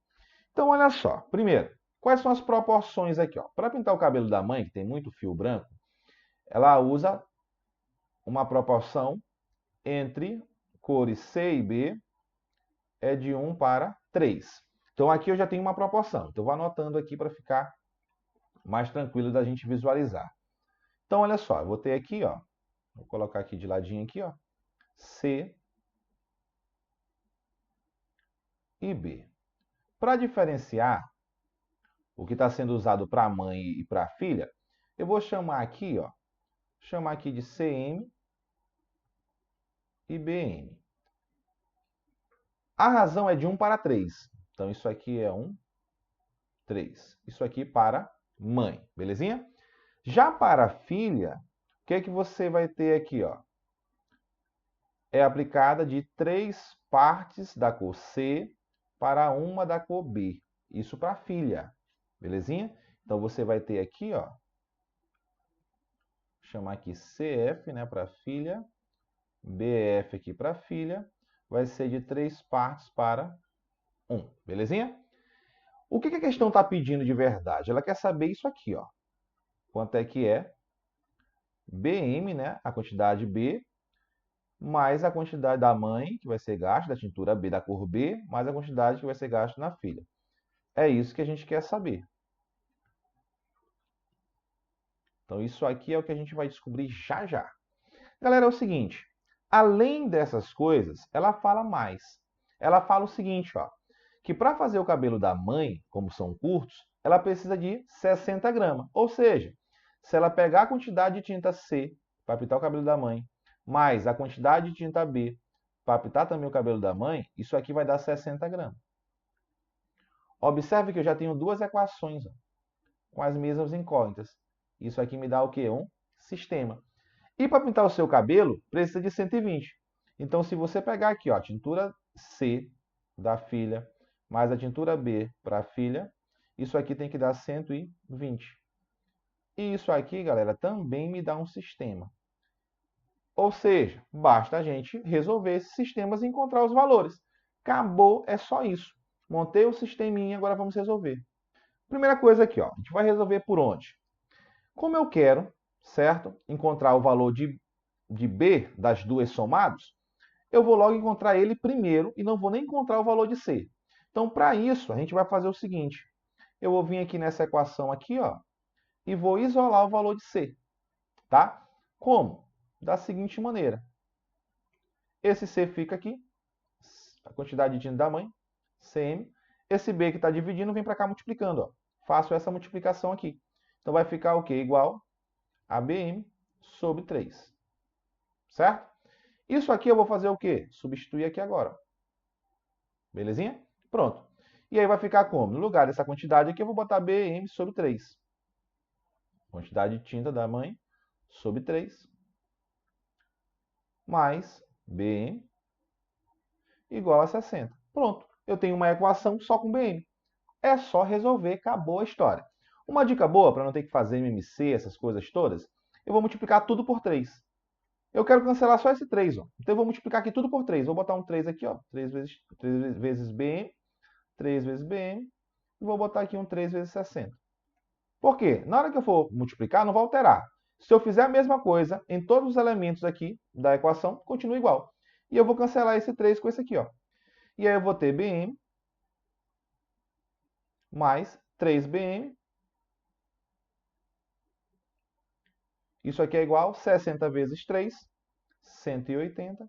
Então, olha só. Primeiro, quais são as proporções aqui? Para pintar o cabelo da mãe, que tem muito fio branco, ela usa uma proporção entre cores C e B é de 1 para 3. Então, aqui eu já tenho uma proporção. Então, vou anotando aqui para ficar mais tranquilo da gente visualizar. Então, olha só. Eu vou ter aqui, ó, vou colocar aqui de ladinho aqui, ó, C e B. Para diferenciar o que está sendo usado para a mãe e para a filha, eu vou chamar aqui, ó, de CM e BM. A razão é de 1 para 3. Então, isso aqui é 1, 3. Isso aqui para mãe, belezinha? Já para a filha, o que é que você vai ter aqui, ó? É aplicada de 3 partes da cor C para uma da cor B. Isso para a filha, belezinha? Então, você vai ter aqui, ó, chamar aqui CF, né, para filha, BF aqui para filha, vai ser de 3 partes para 1, belezinha? O que a questão está pedindo de verdade? Ela quer saber isso aqui, ó. Quanto é que é BM, né, a quantidade B, mais a quantidade da mãe, que vai ser gasto, da tintura B da cor B, mais a quantidade que vai ser gasto na filha. É isso que a gente quer saber. Então, isso aqui é o que a gente vai descobrir já já. Galera, é o seguinte, além dessas coisas, ela fala mais. Ela fala o seguinte, ó, que para fazer o cabelo da mãe, como são curtos, ela precisa de 60 gramas. Ou seja, se ela pegar a quantidade de tinta C para pintar o cabelo da mãe, mais a quantidade de tinta B para pintar também o cabelo da mãe, isso aqui vai dar 60 gramas. Observe que eu já tenho duas equações, ó, com as mesmas incógnitas. Isso aqui me dá o quê? Um sistema. E para pintar o seu cabelo, precisa de 120. Então, se você pegar aqui, ó, a tintura C da filha, mais a tintura B para a filha, isso aqui tem que dar 120. E isso aqui, galera, também me dá um sistema. Ou seja, basta a gente resolver esses sistemas e encontrar os valores. Acabou, é só isso. Montei o sisteminha, agora vamos resolver. Primeira coisa aqui, ó, a gente vai resolver por onde? Como eu quero, certo, encontrar o valor de B das duas somados, eu vou logo encontrar ele primeiro e não vou nem encontrar o valor de C. Então, para isso, a gente vai fazer o seguinte. Eu vou vir aqui nessa equação aqui, ó, e vou isolar o valor de C. Tá? Como? Da seguinte maneira. Esse C fica aqui, a quantidade de tinta da mãe, CM. Esse B que está dividindo vem para cá multiplicando. Ó. Faço essa multiplicação aqui. Então, vai ficar o quê? Igual a BM sobre 3. Certo? Isso aqui eu vou fazer o quê? Substituir aqui agora. Belezinha? Pronto. E aí vai ficar como? No lugar dessa quantidade aqui, eu vou botar BM sobre 3. Quantidade de tinta da mãe sobre 3. Mais BM igual a 60. Pronto. Eu tenho uma equação só com BM. É só resolver, acabou a história. Uma dica boa, para não ter que fazer MMC, essas coisas todas, eu vou multiplicar tudo por 3. Eu quero cancelar só esse 3, ó. Então eu vou multiplicar aqui tudo por 3. Vou botar um 3 aqui, ó. 3 vezes BM, 3 vezes BM. E vou botar aqui um 3 vezes 60. Por quê? Na hora que eu for multiplicar, não vai alterar. Se eu fizer a mesma coisa em todos os elementos aqui da equação, continua igual. E eu vou cancelar esse 3 com esse aqui, ó. E aí eu vou ter BM mais 3BM. Isso aqui é igual a 60 vezes 3, 180.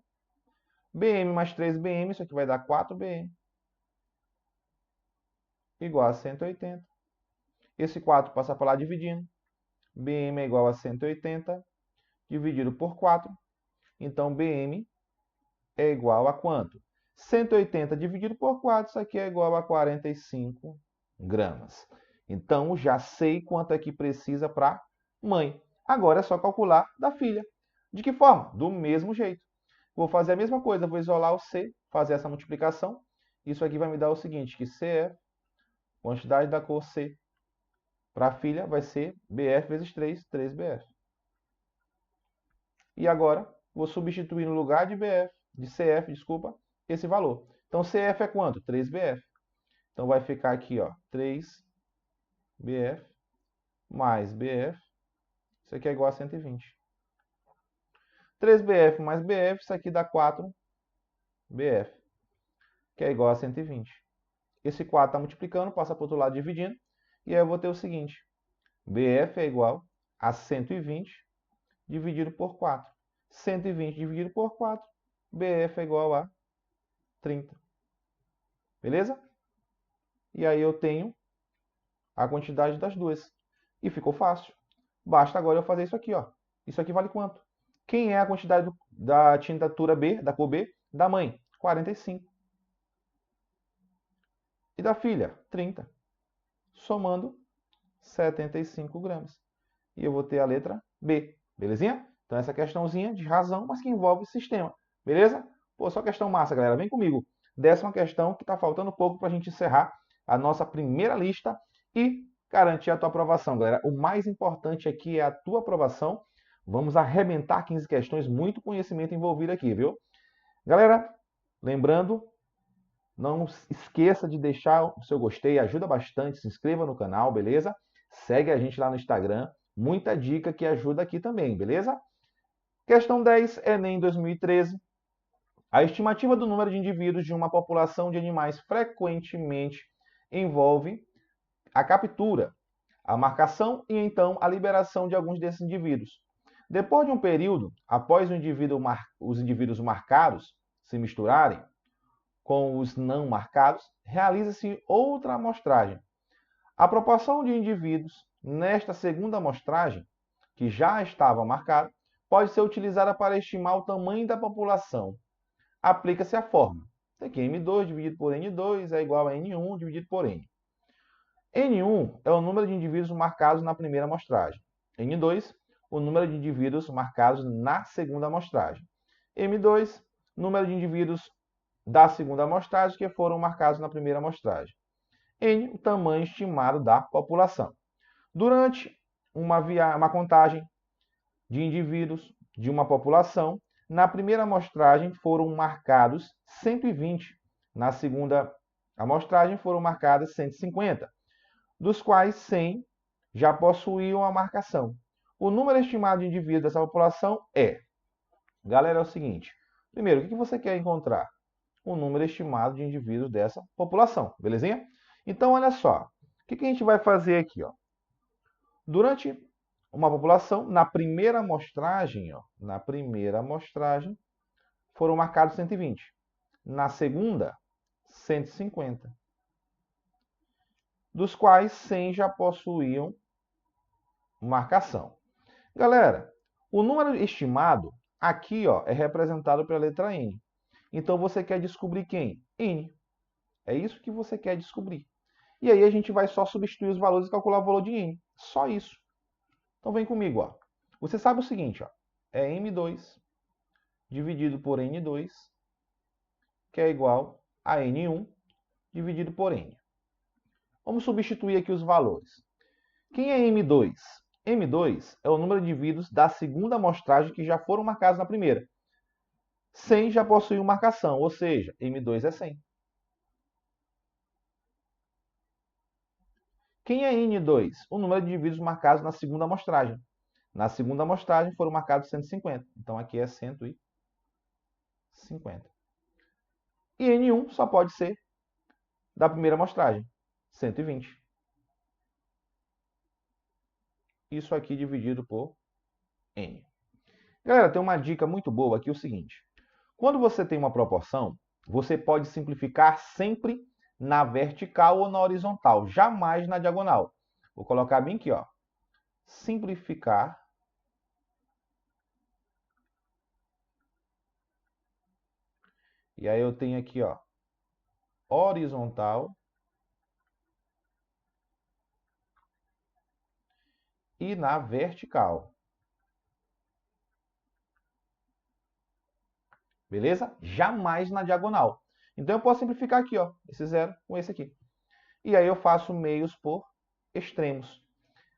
BM mais 3BM, isso aqui vai dar 4BM. Igual a 180. Esse 4 passa para lá dividindo. BM é igual a 180 dividido por 4. Então, BM é igual a quanto? 180 dividido por 4, isso aqui é igual a 45 gramas. Então, já sei quanto é que precisa para mãe. Agora é só calcular da filha. De que forma? Do mesmo jeito. Vou fazer a mesma coisa, vou isolar o C, fazer essa multiplicação. Isso aqui vai me dar o seguinte, que CF, quantidade da cor C, para a filha vai ser BF vezes 3, 3BF. E agora, vou substituir no lugar de BF, de CF, desculpa, esse valor. Então, CF é quanto? 3BF. Então, vai ficar aqui, ó, 3BF mais BF. Isso aqui é igual a 120. 3BF mais BF, isso aqui dá 4BF, que é igual a 120. Esse 4 está multiplicando, passa para o outro lado dividindo. E aí eu vou ter o seguinte, BF é igual a 120 dividido por 4. 120 dividido por 4, BF é igual a 30. Beleza? E aí eu tenho a quantidade das duas. E ficou fácil. Basta agora eu fazer isso aqui, ó. Isso aqui vale quanto? Quem é a quantidade da tintatura B, da cor B? Da mãe, 45. E da filha, 30. Somando 75 gramas. E eu vou ter a letra B. Belezinha? Então essa questãozinha de razão, mas que envolve sistema. Beleza? Pô, só questão massa, galera. Vem comigo. 10ª questão que está faltando pouco para a gente encerrar a nossa primeira lista e garantir a tua aprovação, galera. O mais importante aqui é a tua aprovação. Vamos arrebentar 15 questões, muito conhecimento envolvido aqui, viu? Galera, lembrando, não esqueça de deixar o seu gostei, ajuda bastante, se inscreva no canal, beleza? Segue a gente lá no Instagram, muita dica que ajuda aqui também, beleza? Questão 10, Enem 2013. A estimativa do número de indivíduos de uma população de animais frequentemente envolve a captura, a marcação e então a liberação de alguns desses indivíduos. Depois de um período, após os indivíduos marcados se misturarem com os não marcados, realiza-se outra amostragem. A proporção de indivíduos nesta segunda amostragem, que já estava marcada, pode ser utilizada para estimar o tamanho da população. Aplica-se a fórmula. Aqui, M2 dividido por N2 é igual a N1 dividido por N. N1 é o número de indivíduos marcados na primeira amostragem. N2, o número de indivíduos marcados na segunda amostragem. M2, número de indivíduos da segunda amostragem que foram marcados na primeira amostragem. N, o tamanho estimado da população. Durante uma contagem de indivíduos de uma população, na primeira amostragem foram marcados 120, na segunda amostragem foram marcadas 150, dos quais 100 já possuíam a marcação. O número estimado de indivíduos dessa população é... Galera, é o seguinte. Primeiro, o que você quer encontrar? O número estimado de indivíduos dessa população, belezinha? Então, olha só. O que a gente vai fazer aqui? Ó? Durante uma população, na primeira amostragem, foram marcados 120. Na segunda, 150. Dos quais 100 já possuíam marcação. Galera, o número estimado aqui é representado pela letra N. Então, você quer descobrir quem? N. É isso que você quer descobrir. E aí, a gente vai só substituir os valores e calcular o valor de N. Só isso. Então, vem comigo. Ó. Você sabe o seguinte. É M2 dividido por N2, que é igual a N1 dividido por N. Vamos substituir aqui os valores. Quem é M2? M2 é o número de indivíduos da segunda amostragem que já foram marcados na primeira. 100 já possuem marcação, ou seja, M2 é 100. Quem é N2? O número de indivíduos marcados na segunda amostragem. Na segunda amostragem foram marcados 150. Então, aqui é 150. E N1 só pode ser da primeira amostragem, 120. Isso aqui dividido por N. Galera, tem uma dica muito boa aqui, o seguinte. Quando você tem uma proporção, você pode simplificar sempre na vertical ou na horizontal, jamais na diagonal. Vou colocar bem aqui, ó. Simplificar e aí eu tenho aqui, ó, horizontal e na vertical. Beleza? Jamais na diagonal. Então, eu posso simplificar aqui, ó, esse zero com esse aqui. E aí eu faço meios por extremos.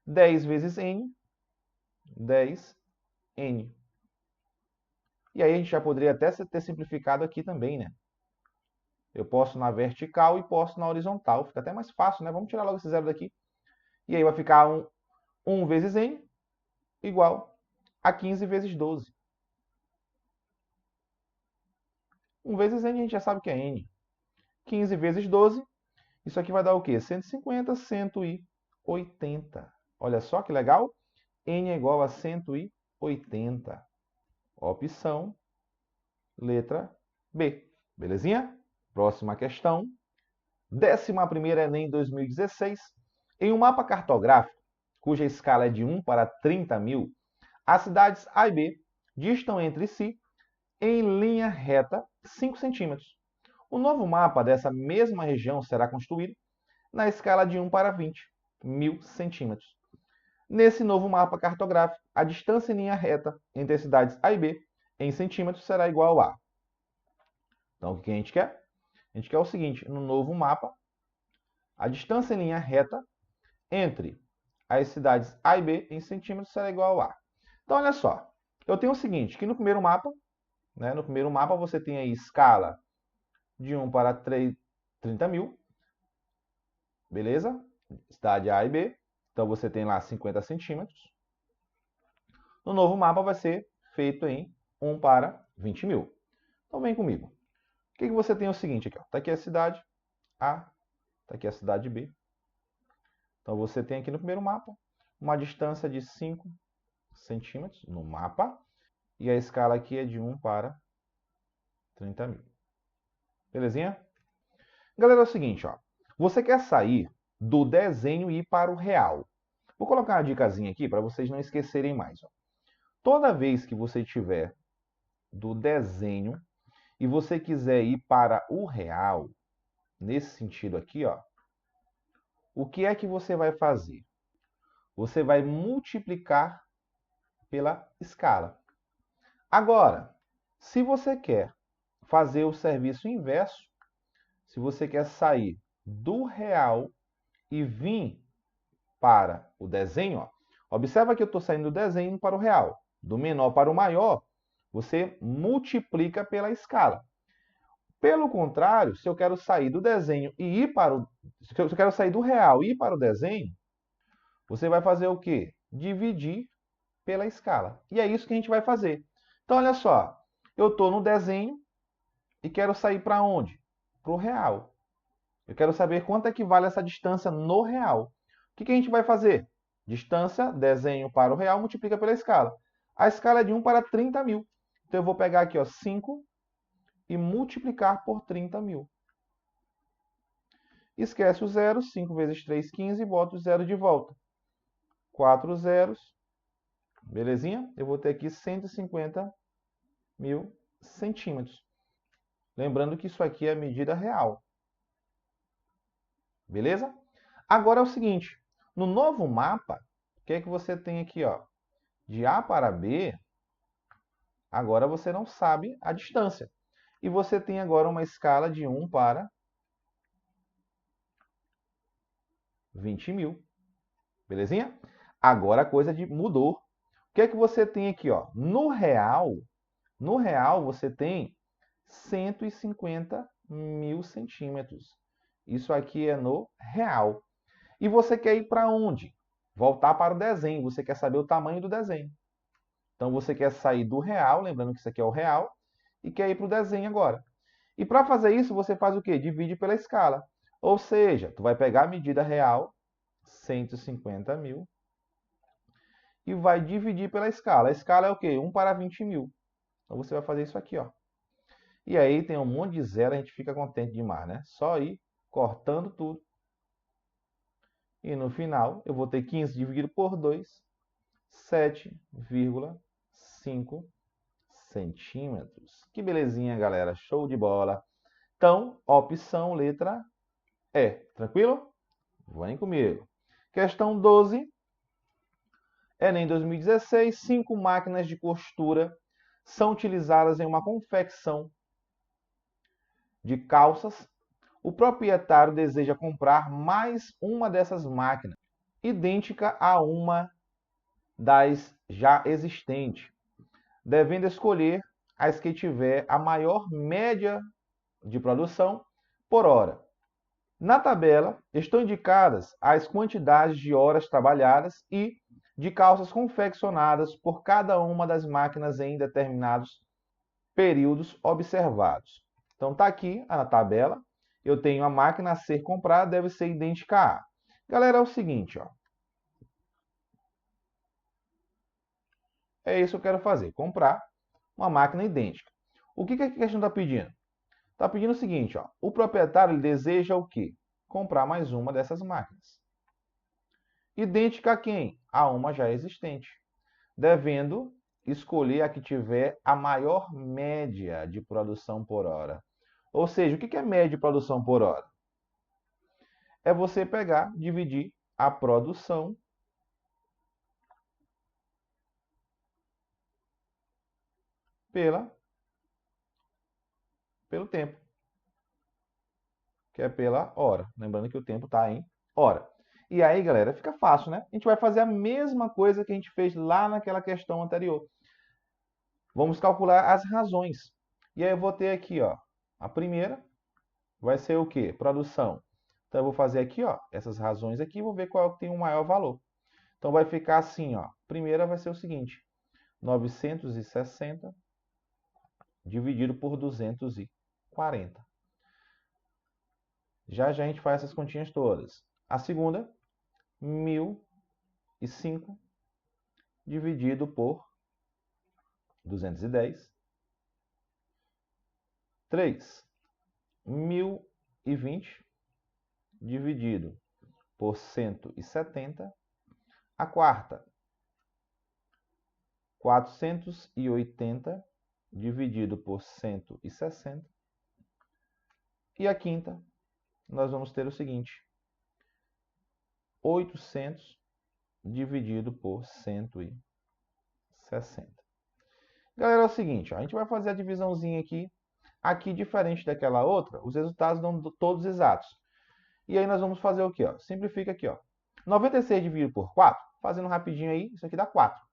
10 vezes n, 10n. E aí a gente já poderia até ter simplificado aqui também, né? Eu posso na vertical e posso na horizontal. Fica até mais fácil, né? Vamos tirar logo esse zero daqui. E aí vai ficar 1 vezes n igual a 15 vezes 12. 1 vezes n a gente já sabe que é n. 15 vezes 12, isso aqui vai dar o quê? 150, 180. Olha só que legal. N é igual a 180. Opção, letra B. Belezinha? Próxima questão. 11ª Enem 2016. Em um mapa cartográfico, cuja escala é de 1 para 30 mil, as cidades A e B distam entre si em linha reta 5 centímetros. O novo mapa dessa mesma região será construído na escala de 1 para 20 mil centímetros. Nesse novo mapa cartográfico, a distância em linha reta entre as cidades A e B em centímetros será igual a... Então, o que a gente quer? A gente quer o seguinte, no novo mapa, a distância em linha reta entre as cidades A e B em centímetros será igual a... Então, olha só, eu tenho o seguinte, que no primeiro mapa, você tem a escala de 1 para 30 mil, beleza? Cidade A e B, então você tem lá 50 centímetros. No novo mapa vai ser feito em 1 para 20 mil. Então vem comigo. O que você tem o seguinte aqui? Está aqui a cidade A, está aqui a cidade B. Então você tem aqui no primeiro mapa uma distância de 5 centímetros no mapa. E a escala aqui é de 1 para 30 mil. Belezinha? Galera, é o seguinte, ó. Você quer sair do desenho ir para o real. Vou colocar uma dicasinha aqui para vocês não esquecerem mais. Ó. Toda vez que você tiver do desenho e você quiser ir para o real, nesse sentido aqui, ó, o que é que você vai fazer? Você vai multiplicar pela escala. Agora, se você quer fazer o serviço inverso, se você quer sair do real e vir para o desenho, ó, observa que eu estou saindo do desenho para o real. Do menor para o maior, você multiplica pela escala. Pelo contrário, se eu quero sair do desenho e ir para o... Se eu quero sair do real e ir para o desenho, você vai fazer o quê? Dividir pela escala. E é isso que a gente vai fazer. Então, olha só. Eu estou no desenho e quero sair para onde? Para o real. Eu quero saber quanto é que vale essa distância no real. O que a gente vai fazer? Distância, desenho para o real, multiplica pela escala. A escala é de 1 para 30 mil. Então, eu vou pegar aqui, ó, 5 e multiplicar por 30 mil. Esquece o zero, 5 vezes 3, 15, e bota o zero de volta. 4 zeros, belezinha? Eu vou ter aqui 150 mil centímetros. Lembrando que isso aqui é a medida real. Beleza? Agora é o seguinte, no novo mapa, o que é que você tem aqui, ó? De A para B, agora você não sabe a distância. E você tem agora uma escala de 1 para 20 mil. Belezinha? Agora a coisa mudou. O que é que você tem aqui, ó? No real você tem 150 mil centímetros. Isso aqui é no real. E você quer ir para onde? Voltar para o desenho. Você quer saber o tamanho do desenho. Então, você quer sair do real, lembrando que isso aqui é o real, e quer ir para o desenho agora. E para fazer isso, você faz o quê? Divide pela escala. Ou seja, tu vai pegar a medida real, 150 mil, e vai dividir pela escala. A escala é o quê? 1 para 20 mil. Então, você vai fazer isso aqui, ó. E aí tem um monte de zero, a gente fica contente demais, né? Só ir cortando tudo. E no final, eu vou ter 15 dividido por 2, 7,5 centímetros. Que belezinha, galera. Show de bola. Então, opção letra E. Tranquilo? Vem comigo. Questão 12. Enem 2016. 5 máquinas de costura são utilizadas em uma confecção de calças. O proprietário deseja comprar mais uma dessas máquinas, idêntica a uma das já existentes, devendo escolher as que tiver a maior média de produção por hora. Na tabela estão indicadas as quantidades de horas trabalhadas e de calças confeccionadas por cada uma das máquinas em determinados períodos observados. Então está aqui na tabela. Eu tenho a máquina a ser comprada, deve ser idêntica a A. Galera, é o seguinte, ó. É isso que eu quero fazer, comprar uma máquina idêntica. O que a questão está pedindo? Está pedindo o seguinte, ó. O proprietário ele deseja o quê? Comprar mais uma dessas máquinas. Idêntica a quem? A uma já existente. Devendo escolher a que tiver a maior média de produção por hora. Ou seja, o que é média de produção por hora? É você pegar, dividir a produção pelo tempo, que é pela hora. Lembrando que o tempo está em hora. E aí, galera, fica fácil, né? A gente vai fazer a mesma coisa que a gente fez lá naquela questão anterior. Vamos calcular as razões. E aí eu vou ter aqui, ó, a primeira vai ser o quê? Produção. Então eu vou fazer aqui, ó, essas razões aqui e vou ver qual é que tem o maior valor. Então vai ficar assim, ó. Primeira vai ser o seguinte: 960 dividido por 240. Já a gente faz essas continhas todas. A segunda, 1005 dividido por 210. 3. 1020 dividido por 170. A quarta, 480 dividido por 160. E a quinta, nós vamos ter o seguinte, 800 dividido por 160. Galera, é o seguinte, ó, a gente vai fazer a divisãozinha aqui. Aqui, diferente daquela outra, os resultados dão todos exatos. E aí nós vamos fazer o quê? Ó? Simplifica aqui. Ó. 96 dividido por 4, fazendo rapidinho aí, isso aqui dá 4.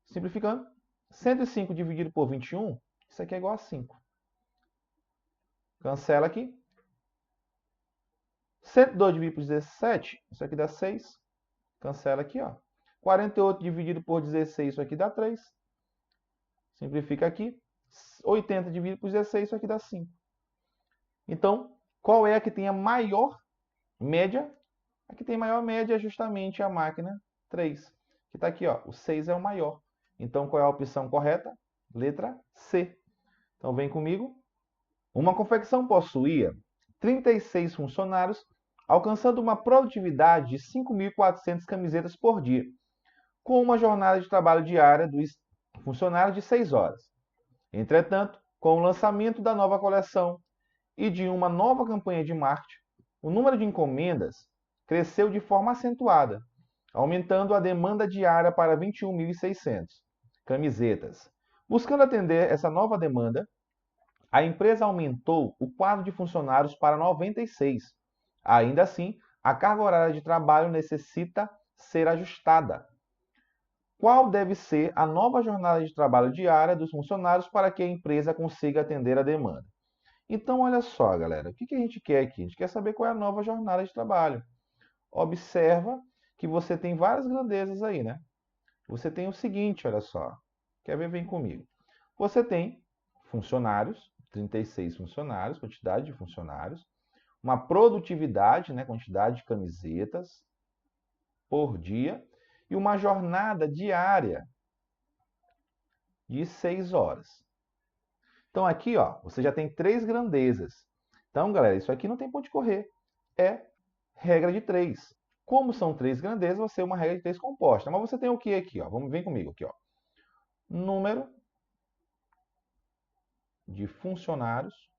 Simplificando, 105 dividido por 21, isso aqui é igual a 5. Cancela aqui. 102 dividido por 17, isso aqui dá 6. Cancela aqui, ó. 48 dividido por 16, isso aqui dá 3. Simplifica aqui. 80 dividido por 16, isso aqui dá 5. Então, qual é a que tem a maior média? A que tem maior média é justamente a máquina 3. Que está aqui, ó. O 6 é o maior. Então, qual é a opção correta? Letra C. Então, vem comigo. Uma confecção possuía 36 funcionários, alcançando uma produtividade de 5.400 camisetas por dia, com uma jornada de trabalho diária dos funcionários de 6 horas. Entretanto, com o lançamento da nova coleção e de uma nova campanha de marketing, o número de encomendas cresceu de forma acentuada, aumentando a demanda diária para 21.600 camisetas. Buscando atender essa nova demanda, a empresa aumentou o quadro de funcionários para 96. Ainda assim, a carga horária de trabalho necessita ser ajustada. Qual deve ser a nova jornada de trabalho diária dos funcionários para que a empresa consiga atender a demanda? Então, olha só, galera, o que a gente quer aqui? A gente quer saber qual é a nova jornada de trabalho. Observa que você tem várias grandezas aí, né? Você tem o seguinte, olha só. Quer ver? Vem comigo. Você tem funcionários, 36 funcionários, quantidade de funcionários, uma produtividade, né, quantidade de camisetas por dia, e uma jornada diária de 6 horas. Então aqui, ó, você já tem 3 grandezas. Então, galera, isso aqui não tem ponto de correr. É regra de 3. Como são 3 grandezas, você é uma regra de 3 composta. Mas você tem o que aqui? Ó? Vem comigo aqui. Ó. Número de funcionários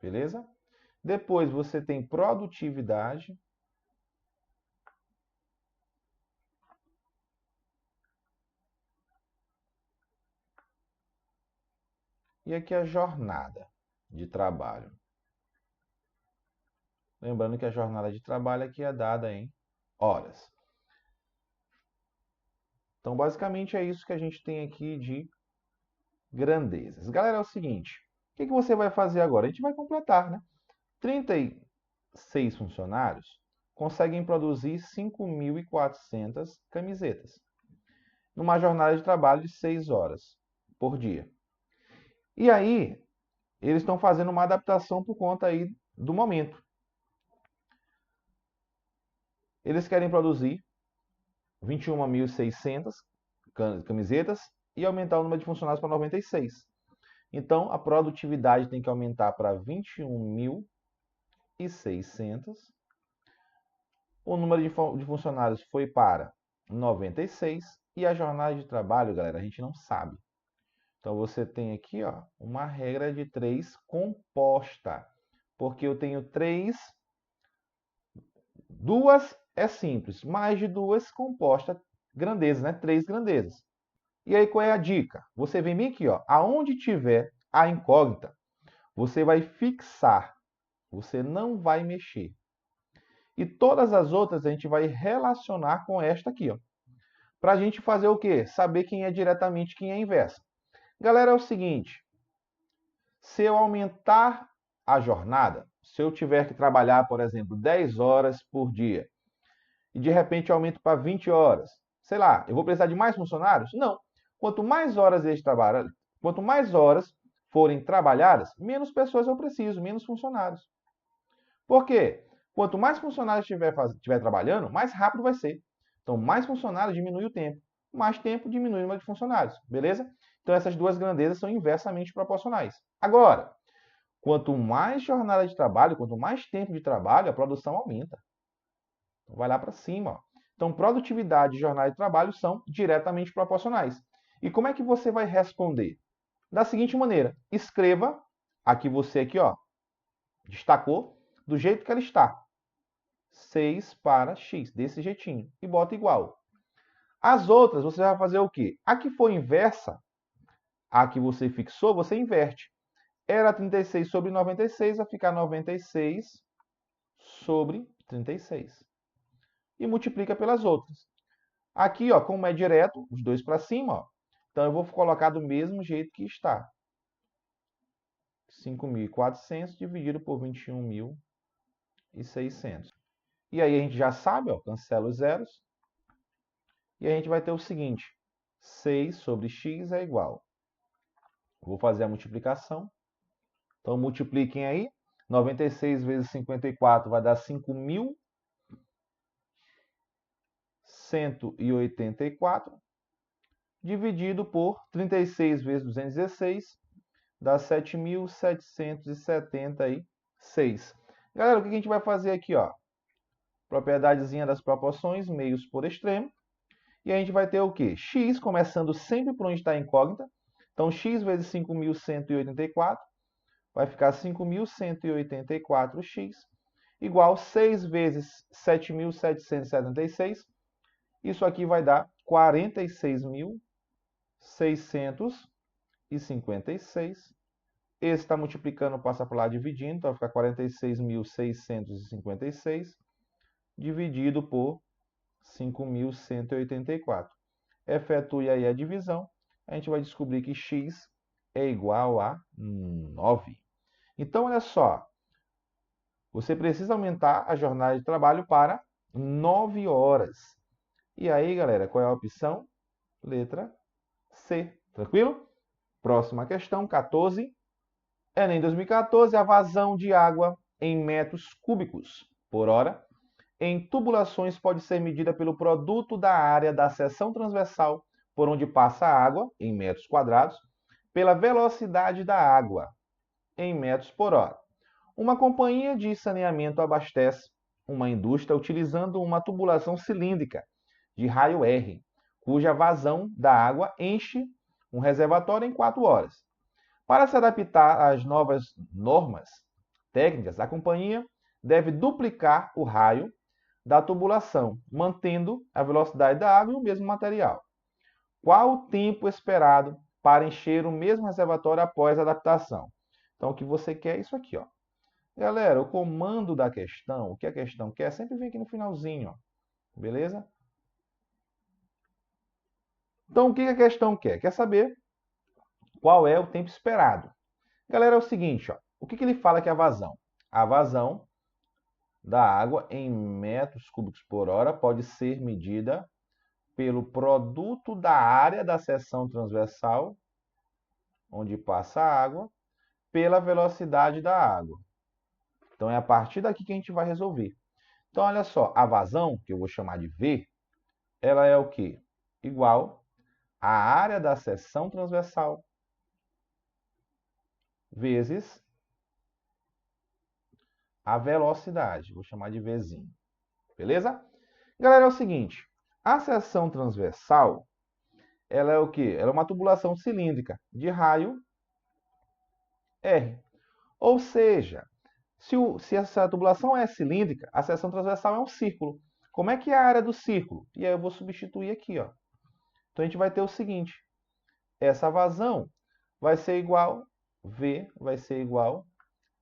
beleza? Depois você tem produtividade. E aqui a jornada de trabalho. Lembrando que a jornada de trabalho aqui é dada em horas. Então, basicamente, é isso que a gente tem aqui de grandezas. Galera, é o seguinte. O que você vai fazer agora? A gente vai completar, né? 36 funcionários conseguem produzir 5.400 camisetas, numa jornada de trabalho de 6 horas por dia. E aí, eles estão fazendo uma adaptação por conta aí do momento. Eles querem produzir 21.600 camisetas e aumentar o número de funcionários para 96. Então, a produtividade tem que aumentar para 21.600. O número de funcionários foi para 96. E a jornada de trabalho, galera, a gente não sabe. Então, você tem aqui, ó, uma regra de 3 composta. Porque eu tenho 3, duas é simples, mais de 2 composta grandezas, né? 3 grandezas. E aí, qual é a dica? Você vem bem aqui, ó, aonde tiver a incógnita, você vai fixar, você não vai mexer. E todas as outras a gente vai relacionar com esta aqui, ó. Para a gente fazer o quê? Saber quem é diretamente quem é inversa. Galera, é o seguinte, se eu aumentar a jornada, se eu tiver que trabalhar, por exemplo, 10 horas por dia, e de repente eu aumento para 20 horas, sei lá, eu vou precisar de mais funcionários? Não. Quanto mais horas eles trabalham, quanto mais horas forem trabalhadas, menos pessoas eu preciso, menos funcionários. Por quê? Quanto mais funcionários estiver trabalhando, mais rápido vai ser. Então, mais funcionários diminui o tempo. Mais tempo diminui o número de funcionários. Beleza? Então, essas duas grandezas são inversamente proporcionais. Agora, Quanto mais jornada de trabalho, quanto mais tempo de trabalho, a produção aumenta. Então, vai lá para cima. Ó. Então, produtividade e jornada de trabalho são diretamente proporcionais. E como é que você vai responder? Da seguinte maneira, escreva aqui você aqui, ó, destacou do jeito que ela está. 6 para x, desse jeitinho. E bota igual. As outras, você vai fazer o quê? A que for inversa, a que você fixou, você inverte. Era 36 sobre 96, vai ficar 96 sobre 36. E multiplica pelas outras. Aqui, ó, como é direto, os dois para cima, ó, então eu vou colocar do mesmo jeito que está. 5.400 dividido por 21.600. E aí a gente já sabe, ó, cancela os zeros. E a gente vai ter o seguinte, 6 sobre x é igual. Vou fazer a multiplicação. Então, multipliquem aí. 96 vezes 54 vai dar 5.184. Dividido por 36 vezes 216, dá 7.776. Galera, o que a gente vai fazer aqui? Ó? Propriedadezinha das proporções, meios por extremo. E a gente vai ter o quê? X, começando sempre por onde está a incógnita. Então, x vezes 5.184 vai ficar 5.184x, igual 6 vezes 7.776. Isso aqui vai dar 46.656. Esse está multiplicando, passa por lá dividindo, então vai ficar 46.656 dividido por 5.184. Efetue aí a divisão, a gente vai descobrir que x é igual a 9. Então, olha só, você precisa aumentar a jornada de trabalho para 9 horas. E aí, galera, qual é a opção? Letra C. Tranquilo? Próxima questão, 14. Enem 2014, a vazão de água em metros cúbicos por hora em tubulações pode ser medida pelo produto da área da seção transversal por onde passa a água, em metros quadrados, pela velocidade da água, em metros por hora. Uma companhia de saneamento abastece uma indústria utilizando uma tubulação cilíndrica de raio R, cuja vazão da água enche um reservatório em 4 horas. Para se adaptar às novas normas técnicas, a companhia deve duplicar o raio da tubulação, mantendo a velocidade da água e o mesmo material. Qual o tempo esperado para encher o mesmo reservatório após a adaptação? Então, o que você quer é isso aqui, ó. Galera, o comando da questão, o que a questão quer, sempre vem aqui no finalzinho, ó. Beleza? Então, o que a questão quer? Quer saber qual é o tempo esperado. Galera, é o seguinte, ó. O que ele fala que é a vazão? A vazão da água em metros cúbicos por hora pode ser medida pelo produto da área da seção transversal, onde passa a água, pela velocidade da água. Então, é a partir daqui que a gente vai resolver. Então, olha só, a vazão, que eu vou chamar de V, ela é o quê? Igual à área da seção transversal vezes a velocidade. Vou chamar de Vzinho. Beleza? Galera, é o seguinte. A seção transversal, ela é o quê? Ela é uma tubulação cilíndrica de raio R. Ou seja, se essa tubulação é cilíndrica, a seção transversal é um círculo. Como é que é a área do círculo? E aí eu vou substituir aqui, ó. Então, a gente vai ter o seguinte. Essa vazão vai ser igual, V vai ser igual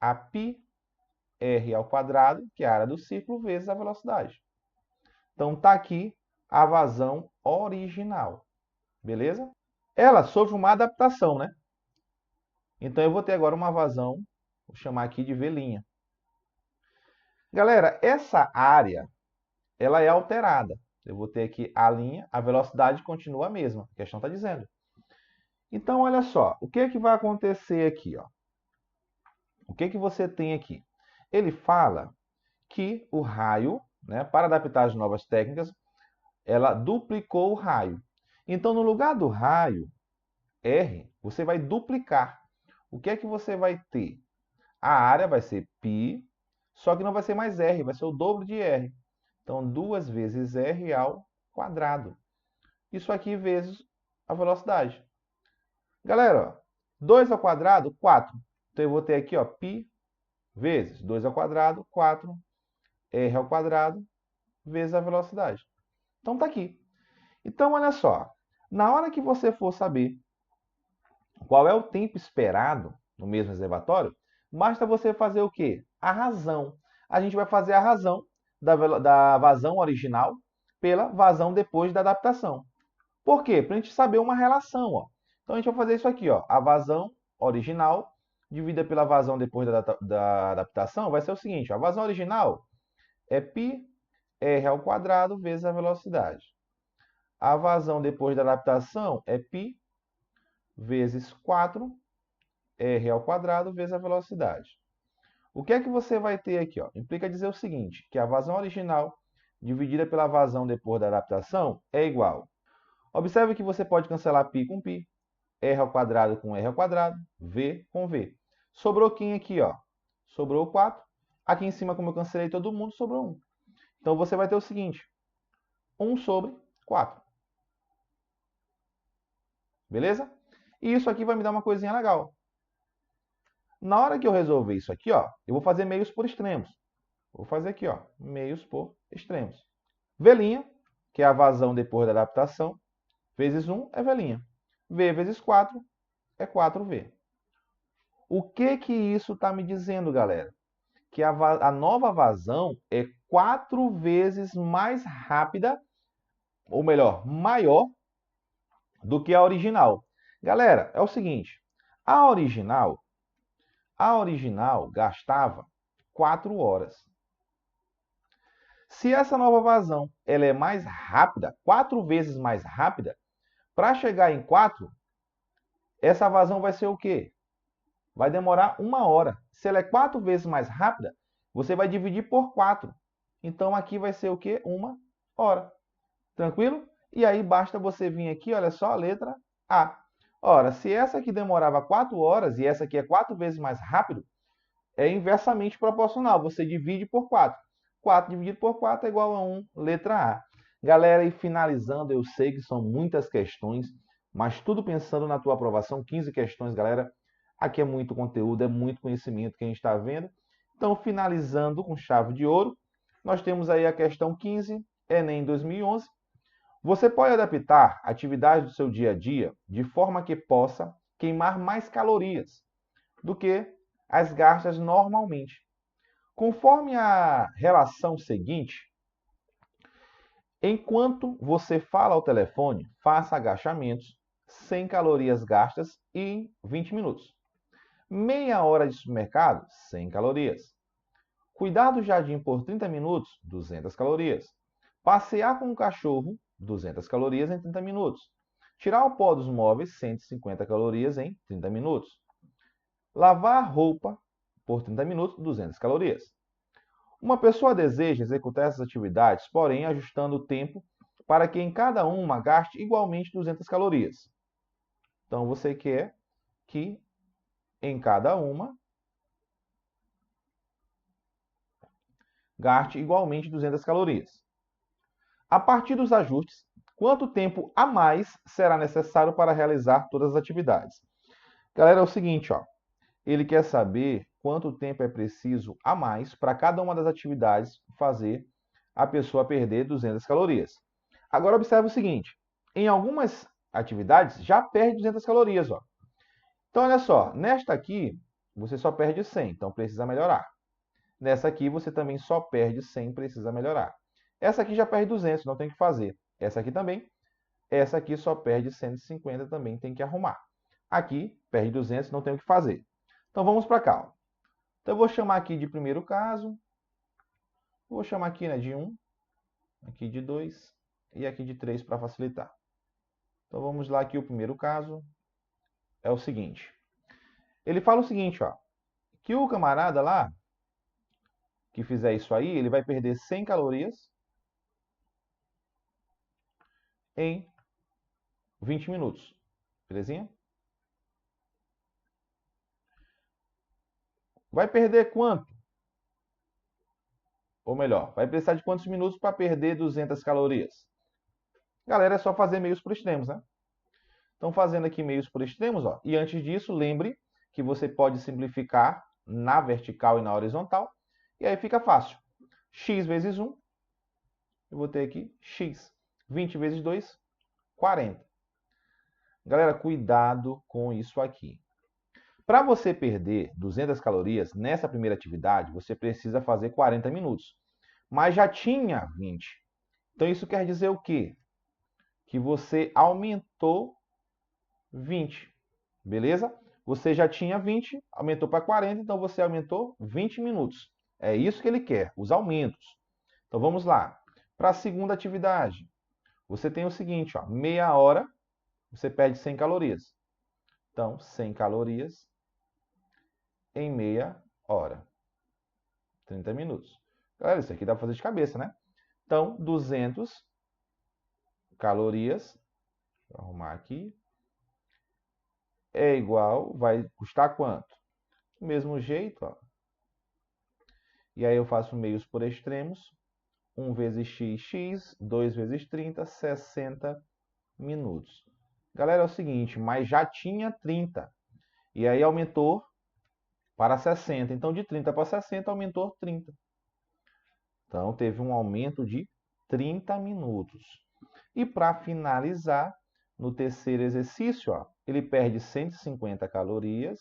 a πr ao quadrado, que é a área do círculo, vezes a velocidade. Então, está aqui a vazão original. Beleza? Ela sofre uma adaptação, né? Então, eu vou ter agora uma vazão, vou chamar aqui de V'. Galera, essa área, ela é alterada. Eu vou ter aqui a linha, a velocidade continua a mesma. A questão está dizendo. Então, olha só, o que é que vai acontecer aqui? Ó? O que é que você tem aqui? Ele fala que o raio, né, para adaptar as novas técnicas, ela duplicou o raio. Então, no lugar do raio R, você vai duplicar. O que é que você vai ter? A área vai ser π, só que não vai ser mais r, vai ser o dobro de r. Então, 2 vezes r ao quadrado. Isso aqui vezes a velocidade. Galera, ó, 2 ao quadrado, 4. Então, eu vou ter aqui, ó, π vezes 2 ao quadrado, 4, r ao quadrado, vezes a velocidade. Então, tá aqui. Então, olha só. Na hora que você for saber qual é o tempo esperado no mesmo reservatório, basta você fazer o quê? A razão. A gente vai fazer a razão da vazão original pela vazão depois da adaptação. Por quê? Para a gente saber uma relação. Ó. Então, a gente vai fazer isso aqui. Ó. A vazão original dividida pela vazão depois da adaptação vai ser o seguinte. Ó. A vazão original é πr ao quadrado vezes a velocidade. A vazão depois da adaptação é π vezes 4 r ao quadrado vezes a velocidade. O que é que você vai ter aqui? Ó? Implica dizer o seguinte, que a vazão original dividida pela vazão depois da adaptação é igual. Observe que você pode cancelar π com π, r ao quadrado com r ao quadrado, v com v. Sobrou quem aqui? Ó? Sobrou 4. Aqui em cima, como eu cancelei todo mundo, sobrou 1. Então, você vai ter o seguinte, 1 sobre 4. Beleza? E isso aqui vai me dar uma coisinha legal. Na hora que eu resolver isso aqui, ó, eu vou fazer meios por extremos. Vou fazer aqui, ó, meios por extremos. V', que é a vazão depois da adaptação, vezes 1 é V'. V vezes 4 é 4V. O que isso está me dizendo, galera? Que a nova vazão é 4 vezes mais rápida, ou melhor, maior do que a original. Galera, é o seguinte, a original gastava 4 horas. Se essa nova vazão ela é mais rápida, 4 vezes mais rápida, para chegar em 4, essa vazão vai ser o quê? Vai demorar 1 hora. Se ela é 4 vezes mais rápida, você vai dividir por 4. Então, aqui vai ser o quê? 1 hora. Tranquilo? E aí, basta você vir aqui, olha só, a letra A. Ora, se essa aqui demorava 4 horas e essa aqui é 4 vezes mais rápido, é inversamente proporcional. Você divide por 4. 4 dividido por 4 é igual a 1, letra A. Galera, e finalizando, eu sei que são muitas questões, mas tudo pensando na tua aprovação, 15 questões, galera. Aqui é muito conteúdo, é muito conhecimento que a gente está vendo. Então, finalizando com chave de ouro, nós temos aí a questão 15, Enem 2011. Você pode adaptar atividades do seu dia a dia de forma que possa queimar mais calorias do que as gastas normalmente. Conforme a relação seguinte, enquanto você fala ao telefone, faça agachamentos 100 calorias gastas em 20 minutos. Meia hora de supermercado, 100 calorias. Cuidar do jardim por 30 minutos, 200 calorias. Passear com o cachorro, 200 calorias em 30 minutos. Tirar o pó dos móveis, 150 calorias em 30 minutos. Lavar a roupa por 30 minutos, 200 calorias. Uma pessoa deseja executar essas atividades, porém ajustando o tempo para que em cada uma gaste igualmente 200 calorias. Então, você quer que em cada uma gaste igualmente 200 calorias. A partir dos ajustes, quanto tempo a mais será necessário para realizar todas as atividades? Galera, é o seguinte, ó, ele quer saber quanto tempo é preciso a mais para cada uma das atividades fazer a pessoa perder 200 calorias. Agora, observe o seguinte, em algumas atividades já perde 200 calorias. Ó. Então, olha só, nesta aqui você só perde 100, então precisa melhorar. Nessa aqui você também só perde 100, precisa melhorar. Essa aqui já perde 200, não tem o que fazer. Essa aqui também. Essa aqui só perde 150, também tem que arrumar. Aqui, perde 200, não tem o que fazer. Então, vamos para cá. Ó. Então, eu vou chamar aqui de primeiro caso. Vou chamar aqui de 1, aqui de 2 e aqui de 3 para facilitar. Então, vamos lá aqui, o primeiro caso é o seguinte. Ele fala o seguinte, ó, que o camarada lá, que fizer isso aí, ele vai perder 100 calorias em 20 minutos. Belezinha? Vai perder quanto? Ou melhor, vai precisar de quantos minutos para perder 200 calorias? Galera, é só fazer meios por extremos, né? Então, fazendo aqui meios por extremos, ó. E antes disso, lembre que você pode simplificar na vertical e na horizontal. E aí fica fácil. X vezes 1, eu vou ter aqui x. 20 vezes 2, 40. Galera, cuidado com isso aqui. Para você perder 200 calorias nessa primeira atividade, você precisa fazer 40 minutos. Mas já tinha 20. Então, isso quer dizer o quê? Que você aumentou 20. Beleza? Você já tinha 20, aumentou para 40, então você aumentou 20 minutos. É isso que ele quer, os aumentos. Então vamos lá. Para a segunda atividade, você tem o seguinte, ó, meia hora, você perde 100 calorias. Então, 100 calorias em meia hora. 30 minutos. Galera, isso aqui dá para fazer de cabeça, né? Então, 200 calorias, vou arrumar aqui, é igual, vai custar quanto? Do mesmo jeito, ó. E aí eu faço meios por extremos. 1 vezes x, x, 2 vezes 30, 60 minutos. Galera, é o seguinte, mas já tinha 30. E aí aumentou para 60. Então, de 30 para 60, aumentou 30. Então, teve um aumento de 30 minutos. E para finalizar, no terceiro exercício, ó, ele perde 150 calorias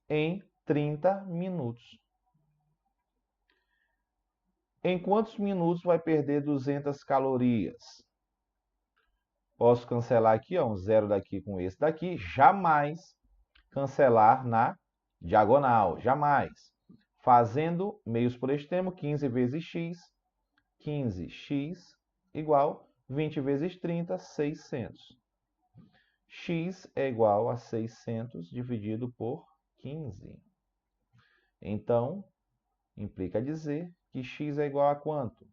em 30 minutos. Em quantos minutos vai perder 200 calorias? Posso cancelar aqui, ó, um zero daqui com esse daqui. Jamais cancelar na diagonal. Jamais. Fazendo meios por extremo, 15 vezes x. 15x igual 20 vezes 30, 600. X é igual a 600 dividido por 15. Então, implica dizer que x é igual a quanto?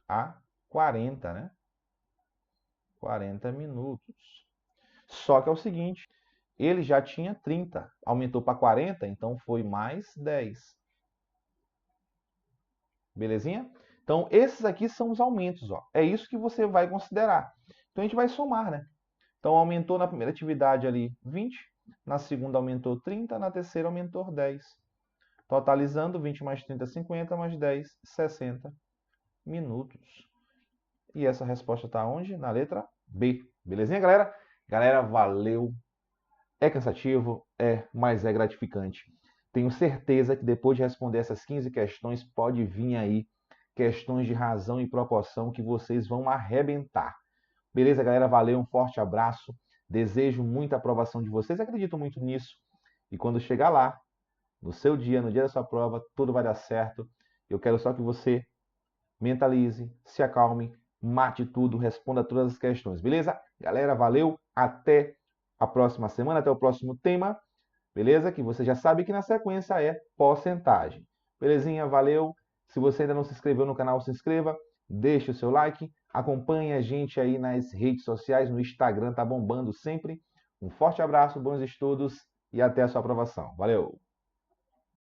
A 40, né? 40 minutos. Só que é o seguinte, ele já tinha 30, aumentou para 40, então foi mais 10. Belezinha? Então, esses aqui são os aumentos, ó. É isso que você vai considerar. Então, a gente vai somar, né? Então, aumentou na primeira atividade ali 20, na segunda aumentou 30, na terceira aumentou 10. Totalizando, 20 mais 30, 50, mais 10, 60 minutos. E essa resposta está onde? Na letra B. Belezinha, galera? Galera, valeu. É cansativo, mas é gratificante. Tenho certeza que depois de responder essas 15 questões, pode vir aí questões de razão e proporção que vocês vão arrebentar. Beleza, galera? Valeu, um forte abraço. Desejo muita aprovação de vocês, acredito muito nisso. E quando chegar lá, no seu dia, no dia da sua prova, tudo vai dar certo. Eu quero só que você mentalize, se acalme, mate tudo, responda todas as questões, beleza? Galera, valeu, até a próxima semana, até o próximo tema, beleza? Que você já sabe que na sequência é porcentagem. Belezinha? Valeu. Se você ainda não se inscreveu no canal, se inscreva, deixe o seu like, acompanhe a gente aí nas redes sociais, no Instagram, tá bombando sempre. Um forte abraço, bons estudos e até a sua aprovação. Valeu!